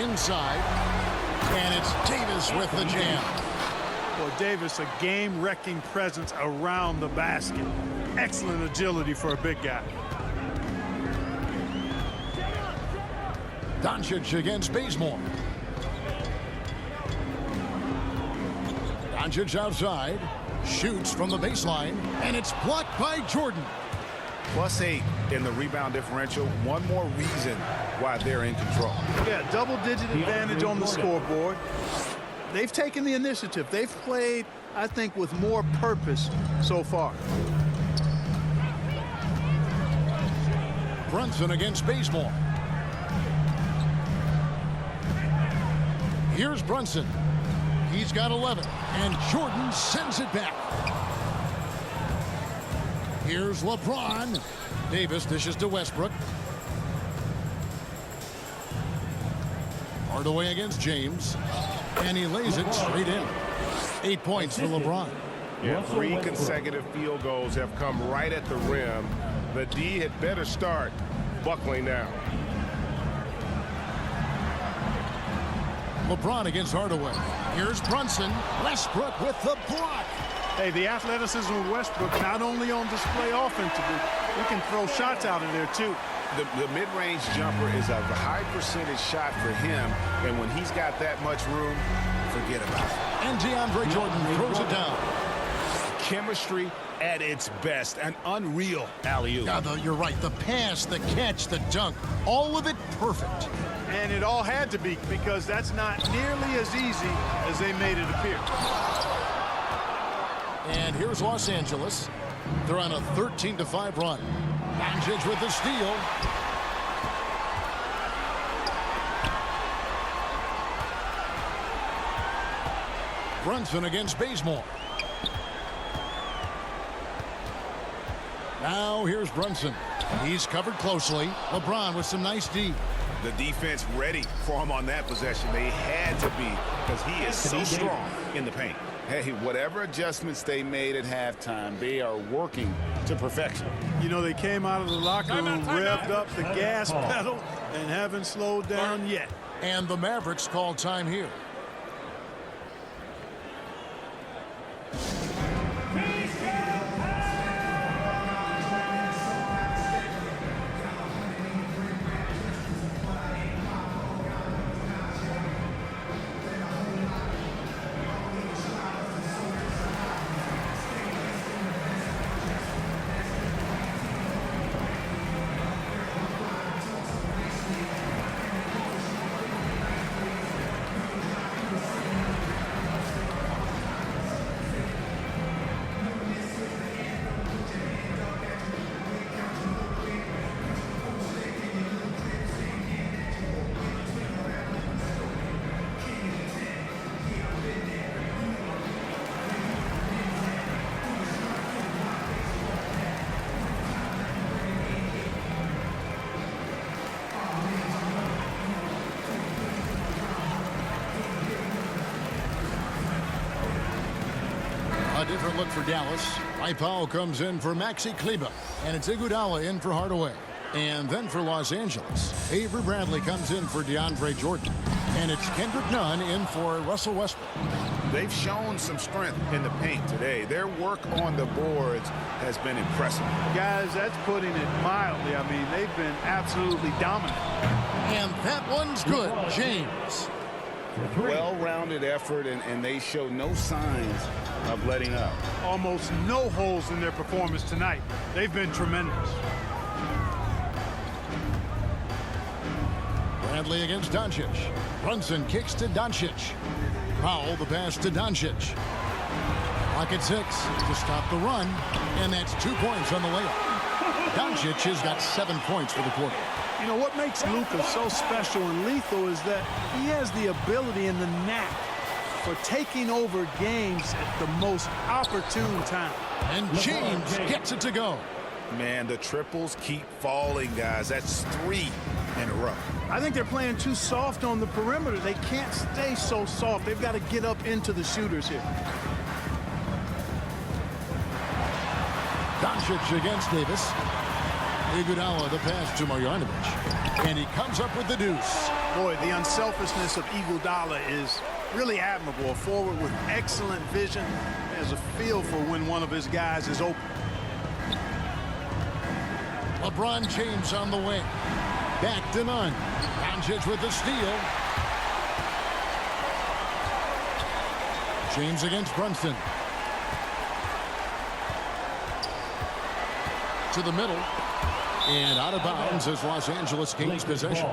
Inside. And it's Davis with the jam. Well, Davis, a game-wrecking presence around the basket. Excellent agility for a big guy. Doncic against Bazemore. Doncic outside. Shoots from the baseline. And it's blocked by Jordan. +8 in the rebound differential. One more reason why they're in control. Yeah, double-digit advantage on the scoreboard. They've taken the initiative. They've played, I think, with more purpose so far. Brunson against Bazemore. Here's Brunson. He's got 11. And Jordan sends it back. Here's LeBron. Davis dishes to Westbrook. Hardaway against James. And he lays it straight in. 8 points for LeBron. Yeah, 3 consecutive field goals have come right at the rim. The D had better start buckling now. LeBron against Hardaway. Here's Brunson. Westbrook with the block. Hey, the athleticism of Westbrook not only on display offensively, he can throw shots out of there too. The mid-range jumper is a high percentage shot for him, and when he's got that much room, forget about it. And DeAndre Jordan throws it down. Chemistry at its best. An unreal alley-oop. You're right. The pass, the catch, the dunk, all of it perfect. And it all had to be, because that's not nearly as easy as they made it appear. And here's Los Angeles. They're on a 13-5 run. Doncic with the steal. Brunson against Bazemore. Now here's Brunson. He's covered closely. LeBron with some nice D. The defense ready for him on that possession. They had to be, because he is so strong in the paint. Hey, whatever adjustments they made at halftime, they are working to perfection. You know, they came out of the locker room, revved up the gas pedal, and haven't slowed down yet. And the Mavericks call time here. Different look for Dallas. Powell comes in for Maxi Kleba. And it's Iguodala in for Hardaway. And then for Los Angeles, Avery Bradley comes in for DeAndre Jordan. And it's Kendrick Nunn in for Russell Westbrook. They've shown some strength in the paint today. Their work on the boards has been impressive. Guys, that's putting it mildly. I mean, they've been absolutely dominant. And that one's good. James. Well-rounded effort, and they show no signs of letting up. Almost no holes in their performance tonight. They've been tremendous. Bradley against Doncic. Brunson kicks to Doncic. Powell the pass to Doncic. Clock at 6 to stop the run. And that's 2 points on the layup. Doncic has got 7 points for the quarter. You know, what makes Luka so special and lethal is that he has the ability and the knack for taking over games at the most opportune time. And James gets it to go. Man, the triples keep falling, guys. That's 3 in a row. I think they're playing too soft on the perimeter. They can't stay so soft. They've got to get up into the shooters here. Doncic against Davis. Iguodala the pass to Marjanovic. And he comes up with the deuce. Boy, the unselfishness of Iguodala is really admirable. A forward with excellent vision. Has a feel for when one of his guys is open. LeBron James on the wing. Back to Nunn. Doncic with the steal. James against Brunson. To the middle. And out of bounds as Los Angeles gains possession.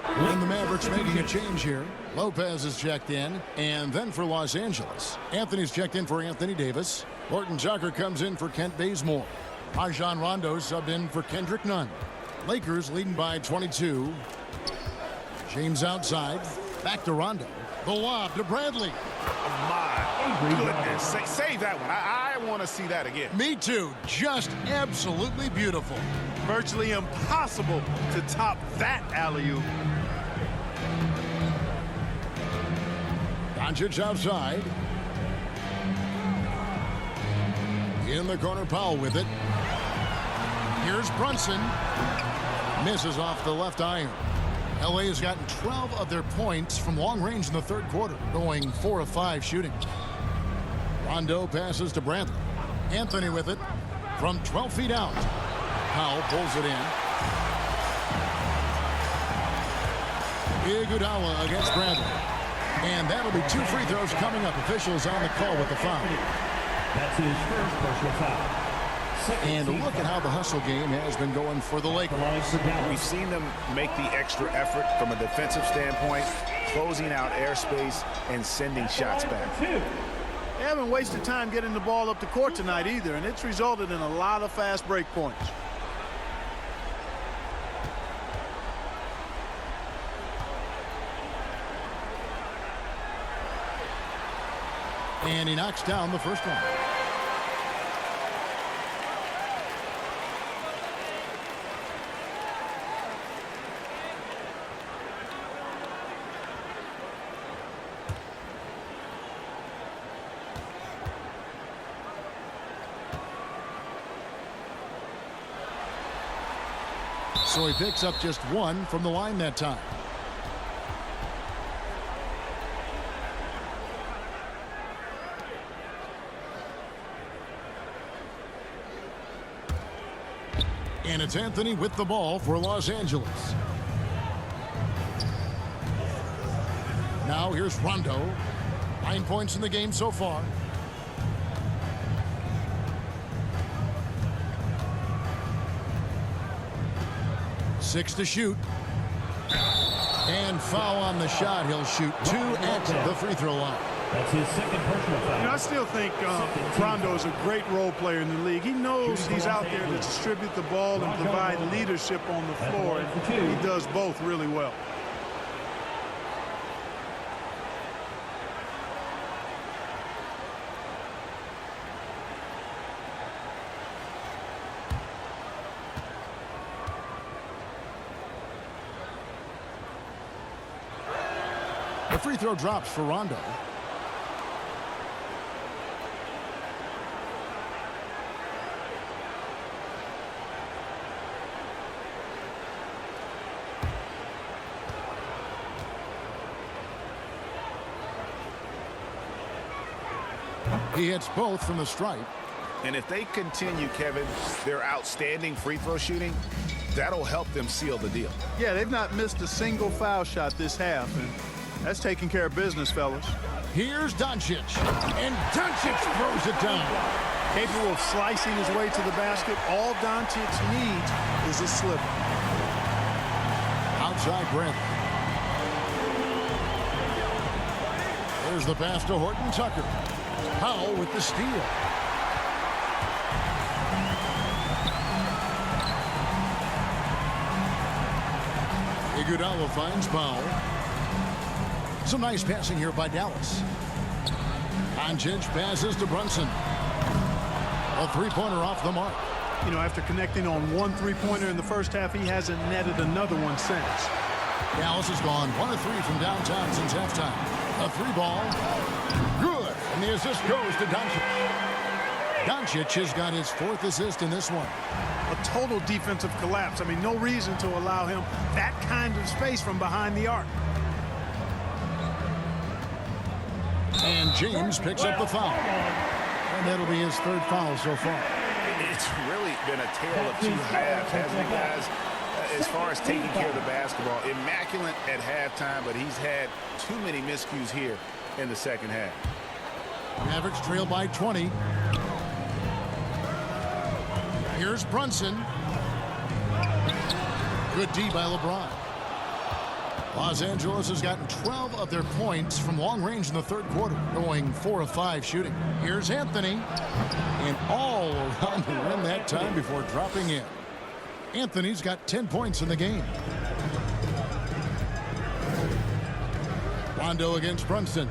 And the Mavericks making a change here. Lopez is checked in. And then for Los Angeles, Anthony's checked in for Anthony Davis. Horton-Tucker comes in for Kent Bazemore. Rajon Rondo subbed in for Kendrick Nunn. Lakers leading by 22. James outside. Back to Rondo. The lob to Bradley. My goodness. Save that one. I want to see that again. Me too. Just absolutely beautiful. Virtually impossible to top that alley-oop. Doncic outside. In the corner, Powell with it. Here's Brunson. Misses off the left iron. LA has gotten 12 of their points from long range in the third quarter, going 4 of 5 shooting. Rondo passes to Bradley. Anthony with it from 12 feet out. Powell pulls it in. Iguodala against Bradley. And that'll be 2 free throws coming up. Officials on the call with the foul. That's his first personal foul. And look at how the hustle game has been going for the Lakers. We've seen them make the extra effort from a defensive standpoint, closing out airspace and sending shots back. They haven't wasted time getting the ball up the court tonight either, and it's resulted in a lot of fast break points. And he knocks down the first one. So he picks up just 1 from the line that time. And it's Anthony with the ball for Los Angeles. Now here's Rondo. 9 points in the game so far. Six to shoot. And foul on the shot. He'll shoot 2 at the free throw line. That's his second personal foul. You know, I still think Rondo is a great role player in the league. He knows he's out there to distribute the ball and provide leadership on the floor. And he does both really well. The free throw drops for Rondo. He hits both from the stripe. And if they continue, Kevin, their outstanding free throw shooting, that'll help them seal the deal. Yeah, they've not missed a single foul shot this half, and that's taking care of business, fellas. Here's Doncic, and Doncic throws it down. Capable of slicing his way to the basket. All Doncic needs is a slipper. Outside Brent. There's the pass to Horton-Tucker. Powell with the steal. Iguodala finds Powell. Some nice passing here by Dallas. Doncic passes to Brunson. A three-pointer off the mark. You know, after connecting on one three-pointer in the first half, he hasn't netted another one since. Dallas has gone 1 of 3 from downtown since halftime. A three ball. Good. And the assist goes to Doncic. Doncic has got his 4th assist in this one. A total defensive collapse. I mean, no reason to allow him that kind of space from behind the arc. And James picks up the foul. And that'll be his 3rd foul so far. It's really been a tale of two halves, hasn't it, guys? As far as taking care of the basketball, immaculate at halftime, but he's had too many miscues here in the second half. Mavericks trail by 20. Here's Brunson. Good D by LeBron. Los Angeles has gotten 12 of their points from long range in the 3rd quarter, going 4 of 5 shooting. Here's Anthony, and all around the rim that time before dropping in. Anthony's got 10 points in the game. Rondo against Brunson.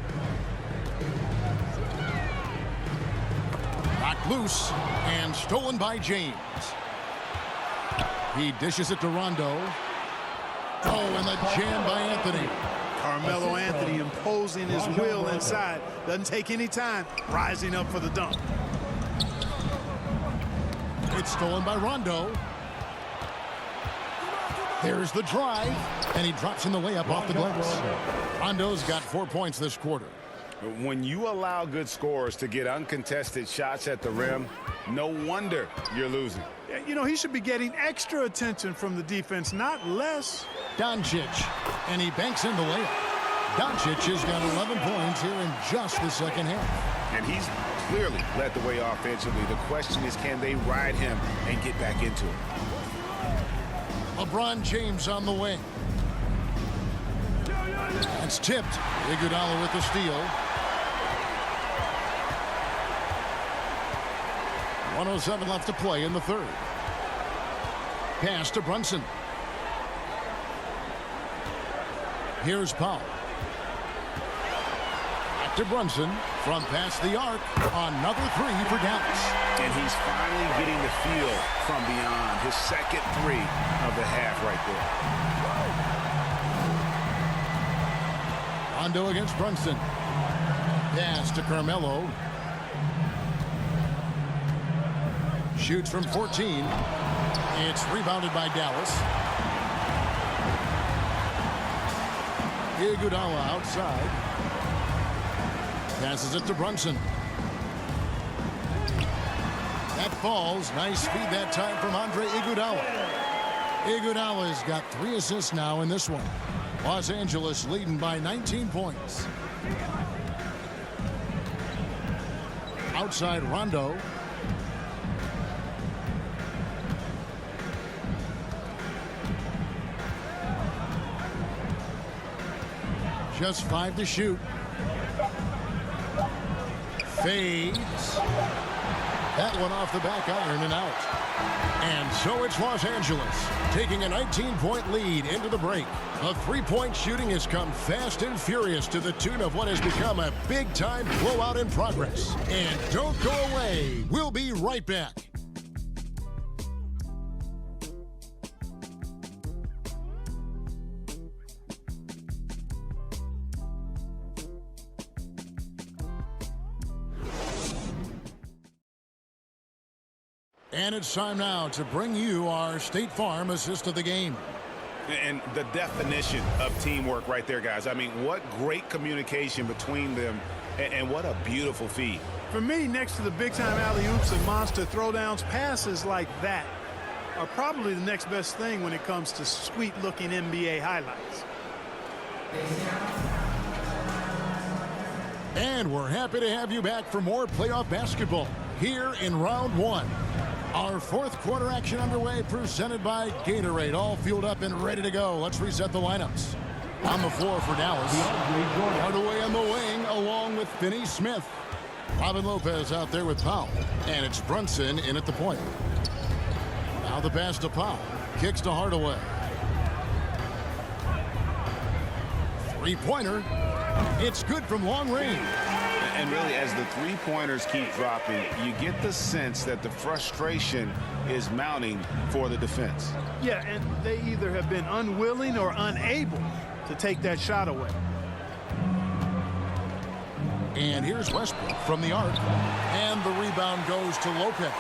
Knocked loose and stolen by James. He dishes it to Rondo. Oh, and the jam by Anthony. Carmelo Anthony imposing his will inside. Doesn't take any time. Rising up for the dunk. It's stolen by Rondo. There's the drive, and he drops in the layup off the glass. Rondo's got 4 points this quarter. When you allow good scorers to get uncontested shots at the rim, no wonder you're losing. You know, he should be getting extra attention from the defense, not less. Doncic, and he banks in the layup. Doncic has got 11 points here in just the second half. And he's clearly led the way offensively. The question is, can they ride him and get back into it? LeBron James on the wing. It's tipped. Iguodala with the steal. 1:07 left to play in the 3rd. Pass to Brunson. Here's Powell. Back to Brunson from past the arc. Another 3 for Dallas. And he's finally getting the feel from beyond. His second 3 of the half right there. Rondo against Brunson. Pass to Carmelo. Shoots from 14. It's rebounded by Dallas. Iguodala outside. Passes it to Brunson. That falls. Nice feed that time from Andre Iguodala. Iguodala's got 3 assists now in this one. Los Angeles leading by 19 points. Outside Rondo. Just 5 to shoot. Fades. That one off the back iron and out. And so it's Los Angeles taking a 19-point lead into the break. The three-point shooting has come fast and furious to the tune of what has become a big-time blowout in progress. And don't go away. We'll be right back. And it's time now to bring you our State Farm assist of the game. And the definition of teamwork right there, guys. I mean, what great communication between them, and what a beautiful feed. For me, next to the big-time alley-oops and monster throwdowns, passes like that are probably the next best thing when it comes to sweet-looking NBA highlights. And we're happy to have you back for more playoff basketball here in round one. Our fourth quarter action underway, presented by Gatorade. All fueled up and ready to go. Let's reset the lineups. On the floor for Dallas. Hardaway on the wing, along with Finney-Smith. Robin Lopez out there with Powell. And it's Brunson in at the point. Now the pass to Powell. Kicks to Hardaway. Three-pointer. It's good from long range. And really, as the three-pointers keep dropping, you get the sense that the frustration is mounting for the defense. Yeah, and they either have been unwilling or unable to take that shot away. And here's Westbrook from the arc. And the rebound goes to Lopez.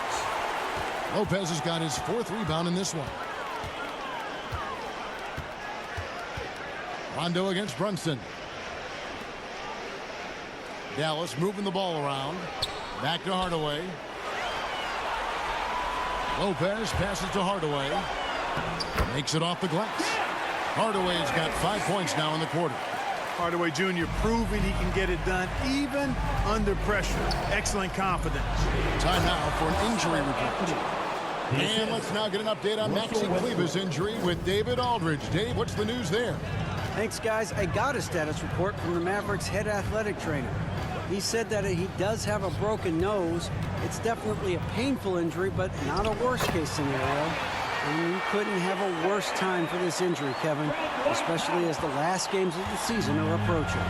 Lopez has got his fourth rebound in this one. Rondo against Brunson. Dallas moving the ball around. Back to Hardaway. Lopez passes to Hardaway. Makes it off the glass. Hardaway's got 5 points now in the quarter. Hardaway Jr. proving he can get it done even under pressure. Excellent confidence. Time now for an injury report. And let's now get an update on Maxi Kleber's injury with David Aldridge. Dave, what's the news there? Thanks, guys. I got a status report from the Mavericks head athletic trainer. He said that he does have a broken nose. It's definitely a painful injury, but not a worst-case scenario. And you couldn't have a worse time for this injury, Kevin, especially as the last games of the season are approaching.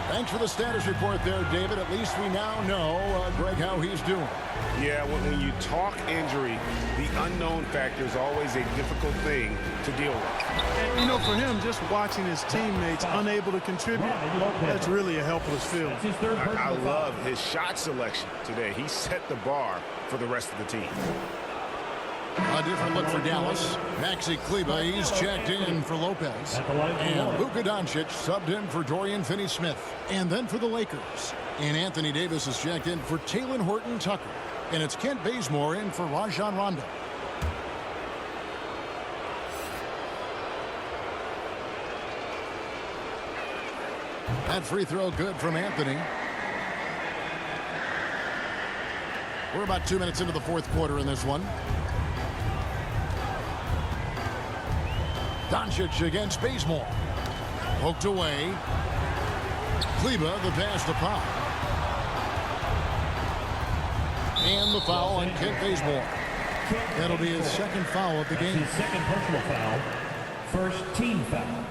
Thanks for the status report there, David. At least we now know, Greg, how he's doing. Yeah, when you talk injury, the unknown factor is always a difficult thing to deal with. And, you know, for him, just watching his teammates unable to contribute, that's really a helpless feeling. I love his shot selection today. He set the bar for the rest of the team. A different look for Dallas. Maxi Kleber, he's checked in for Lopez. And Luka Doncic subbed in for Dorian Finney-Smith. And then for the Lakers. And Anthony Davis is checked in for Taylor Horton-Tucker. And it's Kent Bazemore in for Rajon Rondo. That free throw good from Anthony. We're about 2 minutes into the fourth quarter in this one. Doncic against Bazemore. Poked away. Kleber, the pass to Powell. And the foul on Kent Bazemore. That'll be his second foul of the game. His second personal foul. First team foul.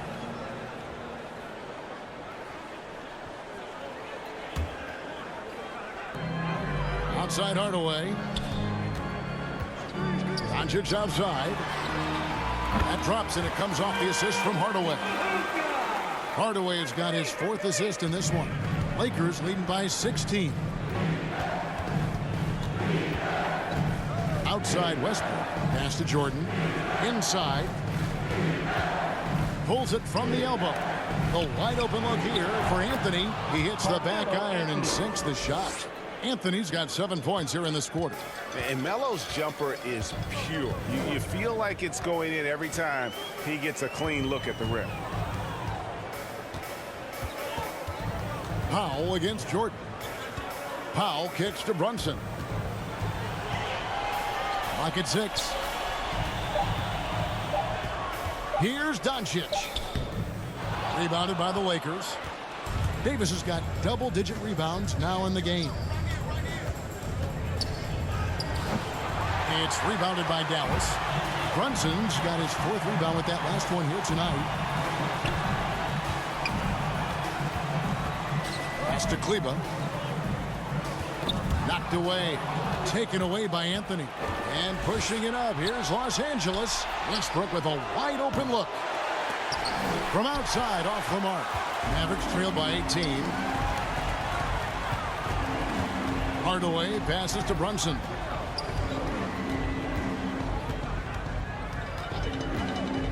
Outside Hardaway. Doncic outside. That drops and it comes off the assist from Hardaway. Hardaway has got his fourth assist in this one. Lakers leading by 16. Outside Westbrook. Pass to Jordan. Inside. Pulls it from the elbow. The wide open look here for Anthony. He hits the back iron and sinks the shot. Anthony's got 7 points here in this quarter. And Melo's jumper is pure. You feel like it's going in every time he gets a clean look at the rim. Powell against Jordan. Powell kicks to Brunson. Lock at 6. Here's Doncic. Rebounded by the Lakers. Davis has got double-digit rebounds now in the game. It's rebounded by Dallas. Brunson's got his fourth rebound with that last one here tonight. Pass to Kleber. Knocked away. Taken away by Anthony. And pushing it up. Here's Los Angeles. Westbrook with a wide open look. From outside, off the mark. Mavericks trailed by 18. Hardaway passes to Brunson.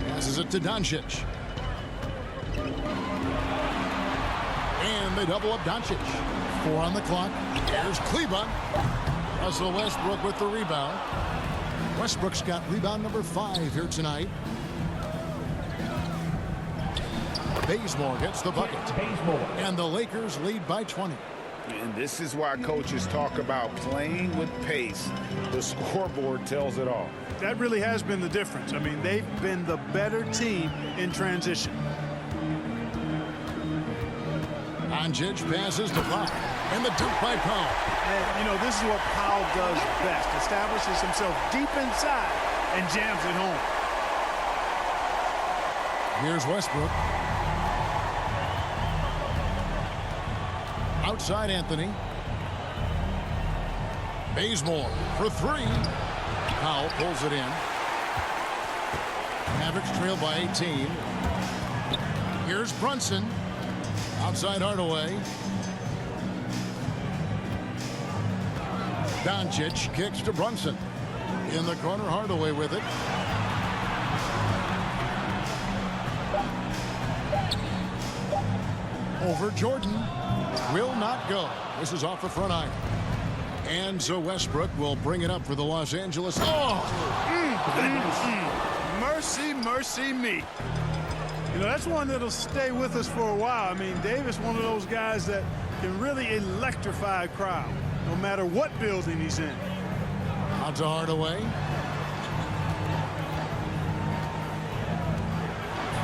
Passes it to Doncic. And they double up Doncic. 4 on the clock. Here's Kleba. Russell Westbrook with the rebound. Westbrook's got rebound number 5 here tonight. Bazemore gets the bucket. And the Lakers lead by 20. And this is why coaches talk about playing with pace. The scoreboard tells it all. That really has been the difference. I mean, they've been the better team in transition. Doncic passes to Powell. And the dunk by Powell. And, you know, this is what Powell does best. Establishes himself deep inside and jams it home. Here's Westbrook. Outside Anthony. Bazemore for 3. Powell pulls it in. Mavericks trail by 18. Here's Brunson. Outside Hardaway. Doncic kicks to Brunson. In the corner, Hardaway with it. Over Jordan. Will not go. This is off the front iron. And so Westbrook will bring it up for the Los Angeles. Mercy, mercy me. You know, that's one that'll stay with us for a while. I mean, Davis, one of those guys that can really electrify a crowd, no matter what building he's in. Out to Hardaway.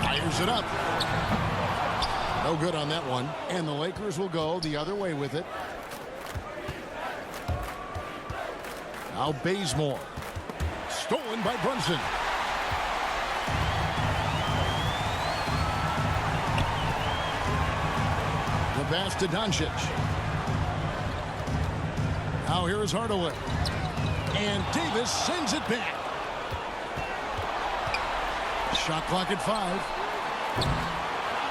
Fires it up. No good on that one. And the Lakers will go the other way with it. Now Bazemore. Stolen by Brunson. The pass to Doncic. Now here is Hardaway. And Davis sends it back. Shot clock at 5.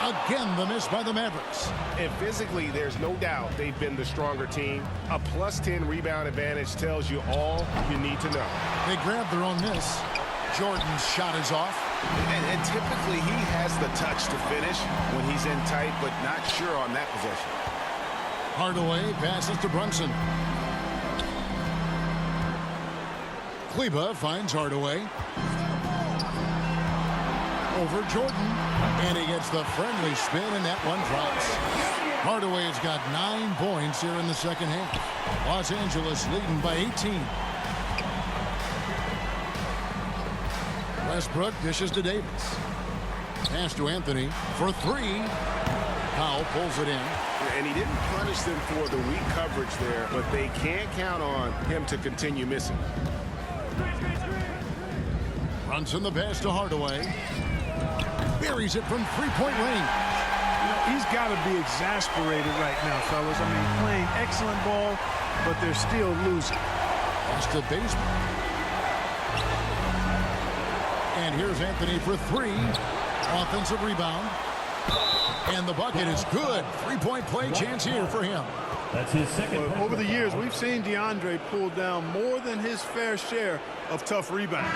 Again, the miss by the Mavericks. And physically, there's no doubt they've been the stronger team. A +10 rebound advantage tells you all you need to know. They grab their own miss. Jordan's shot is off. And typically he has the touch to finish when he's in tight, but not sure on that possession. Hardaway passes to Brunson. Kleba finds Hardaway. Over Jordan. And he gets the friendly spin, and that one drops. Hardaway has got 9 points here in the second half. Los Angeles leading by 18. Westbrook dishes to Davis. Pass to Anthony for 3. Powell pulls it in. And he didn't punish them for the weak coverage there, but they can't count on him to continue missing. Brunson the pass to Hardaway. Buries it from 3-point range. You know, he's got to be exasperated right now, fellas. I mean, playing excellent ball, but they're still losing. Pass to Bazemore. And here's Anthony for 3. Offensive rebound. And the bucket is good. 3-point play chance here for him. That's his second. Well, over the years, we've seen DeAndre pull down more than his fair share of tough rebounds.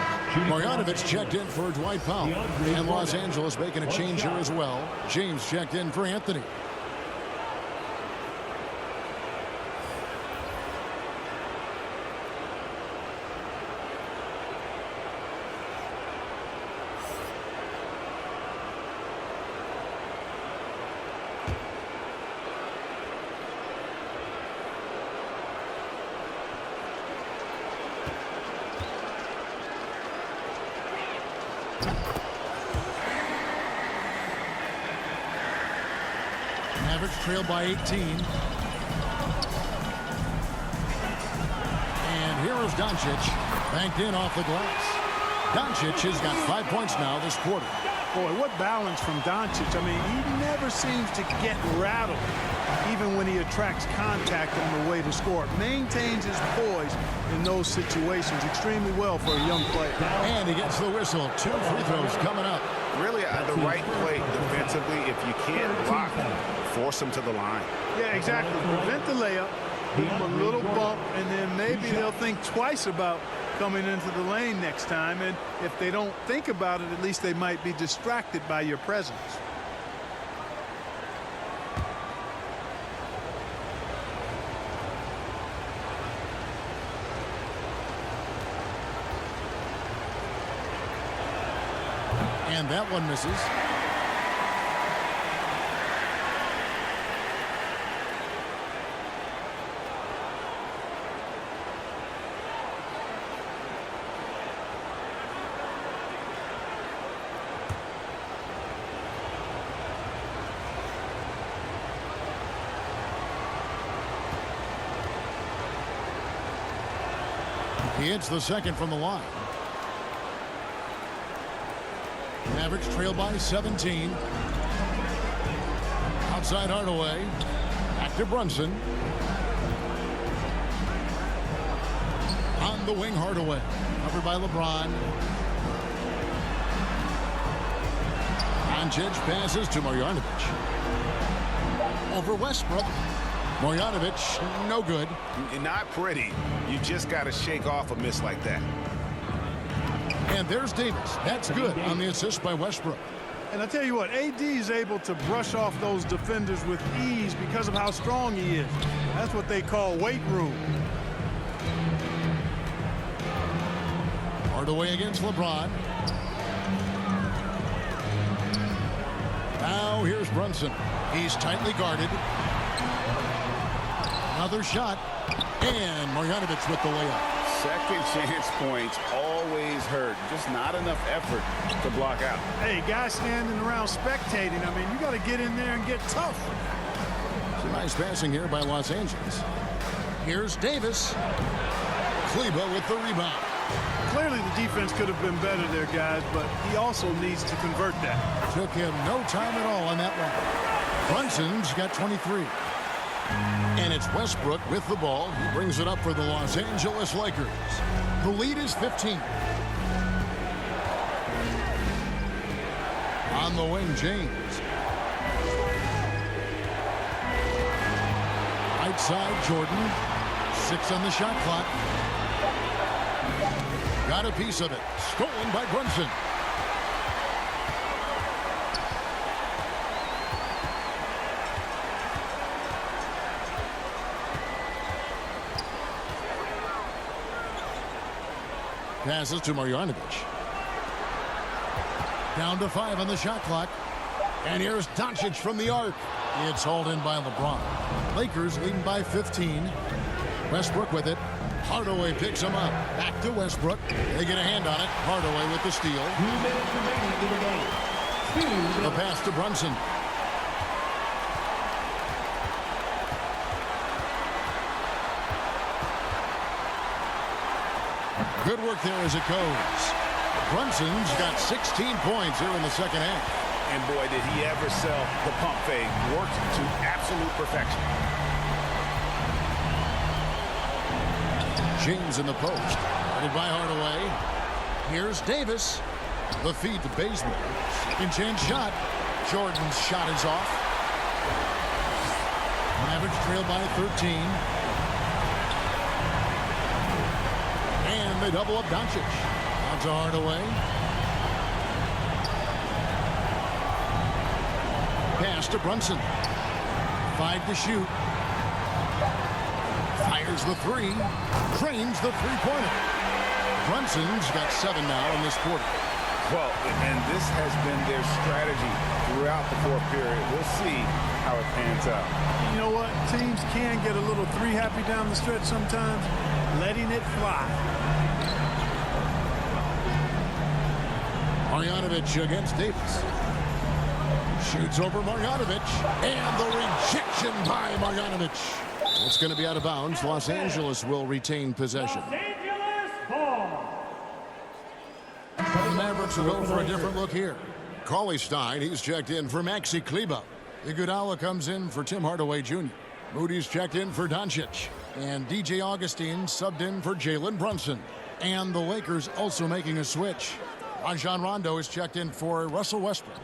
Marjanovic checked in for Dwight Powell. And Los Angeles making a change here as well. James checked in for Anthony. Mavericks trail by 18. And here is Doncic. Banked in off the glass. Doncic has got 5 points now this quarter. Boy, what balance from Doncic. I mean, he never seems to get rattled, even when he attracts contact on the way to score. Maintains his poise in those situations extremely well for a young player. And he gets the whistle. 2 free throws coming up. Really, the right play defensively. If you can't block, force him to the line. Yeah, exactly. Prevent the layup, give him a little bump, and then maybe they'll think twice about coming into the lane next time. And if they don't think about it, at least they might be distracted by your presence. And that one misses. He hits the second from the line. Mavericks trail by 17. Outside Hardaway. Back to Brunson. On the wing, Hardaway. Covered by LeBron. Doncic passes to Marjanovic. Over Westbrook. Marjanovic, no good. Not pretty. You just got to shake off a miss like that. And there's Davis. That's good on the assist by Westbrook. And I tell you what, AD is able to brush off those defenders with ease because of how strong he is. That's what they call weight room. Hardaway against LeBron. Now here's Brunson. He's tightly guarded. Another shot. And Marjanovic with the layup. Second chance points always hurt. Just not enough effort to block out. Hey, guys standing around spectating. I mean, you got to get in there and get tough. Some nice passing here by Los Angeles. Here's Davis. Kleber with the rebound. Clearly the defense could have been better there, guys, but he also needs to convert that. Took him no time at all on that one. Brunson's got 23. And it's Westbrook with the ball. He brings it up for the Los Angeles Lakers. The lead is 15. On the wing, James. Right side, Jordan. 6 on the shot clock. Got a piece of it. Stolen by Brunson. Passes to Marjanovic. Down to 5 on the shot clock. And here's Doncic from the arc. It's hauled in by LeBron. Lakers leading by 15. Westbrook with it. Hardaway picks him up. Back to Westbrook. They get a hand on it. Hardaway with the steal. 2 minutes remaining in the game. The pass to Brunson. Good work there as it goes. Brunson's got 16 points here in the second half. And boy, did he ever sell the pump fake. Worked to absolute perfection. James in the post. Headed by Hardaway. Here's Davis. The feed to Bazemore. Second chance shot. Jordan's shot is off. Mavericks trail by 13. And they double up Doncic. Out to Hardaway. Pass to Brunson. 5 to shoot. Fires the 3. Drains the three-pointer. Brunson's got 7 now in this quarter. Well, and this has been their strategy throughout the fourth period. We'll see how it pans out. You know what? Teams can get a little three-happy down the stretch sometimes. Letting it fly. Marjanovic against Davis. Shoots over Marjanovic. And the rejection by Marjanovic. It's going to be out of bounds. Los Angeles will retain possession. Los Angeles ball. The Mavericks will go for a different look here. Cauley-Stein, he's checked in for Maxi Kleber. Iguodala comes in for Tim Hardaway Jr. Moody's checked in for Doncic. And DJ Augustine subbed in for Jalen Brunson. And the Lakers also making a switch. Rajon Rondo is checked in for Russell Westbrook.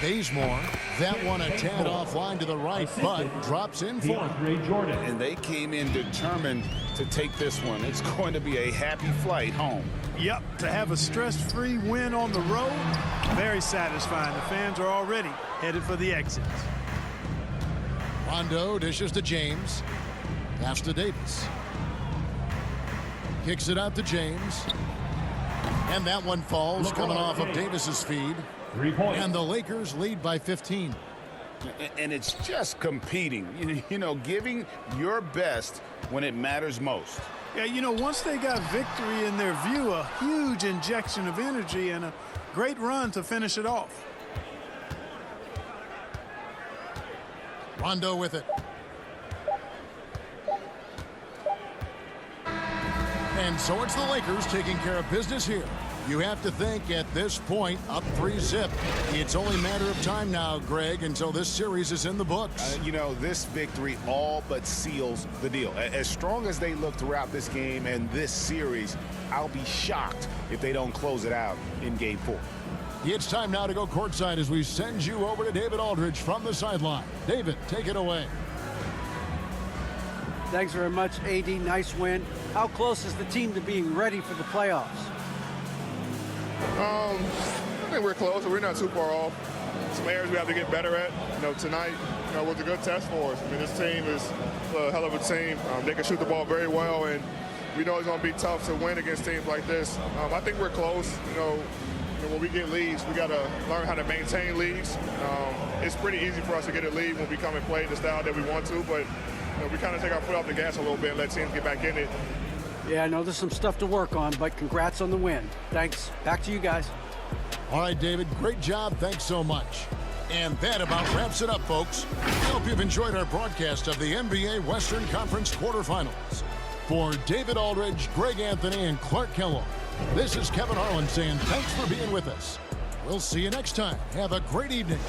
Bazemore, that one a tad offline to the right, but drops in for him. Jordan. And they came in determined to take this one. It's going to be a happy flight home. Yep, to have a stress-free win on the road, very satisfying. The fans are already headed for the exits. Rondo dishes to James. Pass to Davis. Kicks it out to James. And that one falls, coming off of Davis's feed. 3-point. And the Lakers lead by 15. And it's just competing, you know, giving your best when it matters most. Yeah, you know, once they got victory in their view, a huge injection of energy and a great run to finish it off. Rondo with it. And so it's the Lakers taking care of business here. You have to think at this point, up 3-zip. It's only a matter of time now, Greg, until this series is in the books. You know, this victory all but seals the deal. As strong as they look throughout this game and this series, I'll be shocked if they don't close it out in Game 4. It's time now to go courtside as we send you over to David Aldridge from the sideline. David, take it away. Thanks very much, AD. Nice win. How close is the team to being ready for the playoffs? I think we're close, but we're not too far off. Some areas we have to get better at. You know, tonight, you know, was a good test for us. I mean, this team is a hell of a team. They can shoot the ball very well, and we know it's going to be tough to win against teams like this. I think we're close. You know, when we get leads, we got to learn how to maintain leads. It's pretty easy for us to get a lead when we come and play the style that we want to, but you know, we kind of take our foot off the gas a little bit and let teams get back in it. Yeah, I know there's some stuff to work on, but congrats on the win. Thanks. Back to you guys. All right, David, great job. Thanks so much. And that about wraps it up, folks. We hope you've enjoyed our broadcast of the NBA Western Conference quarterfinals. For David Aldridge, Greg Anthony, and Clark Kellogg, this is Kevin Harlan saying thanks for being with us. We'll see you next time. Have a great evening.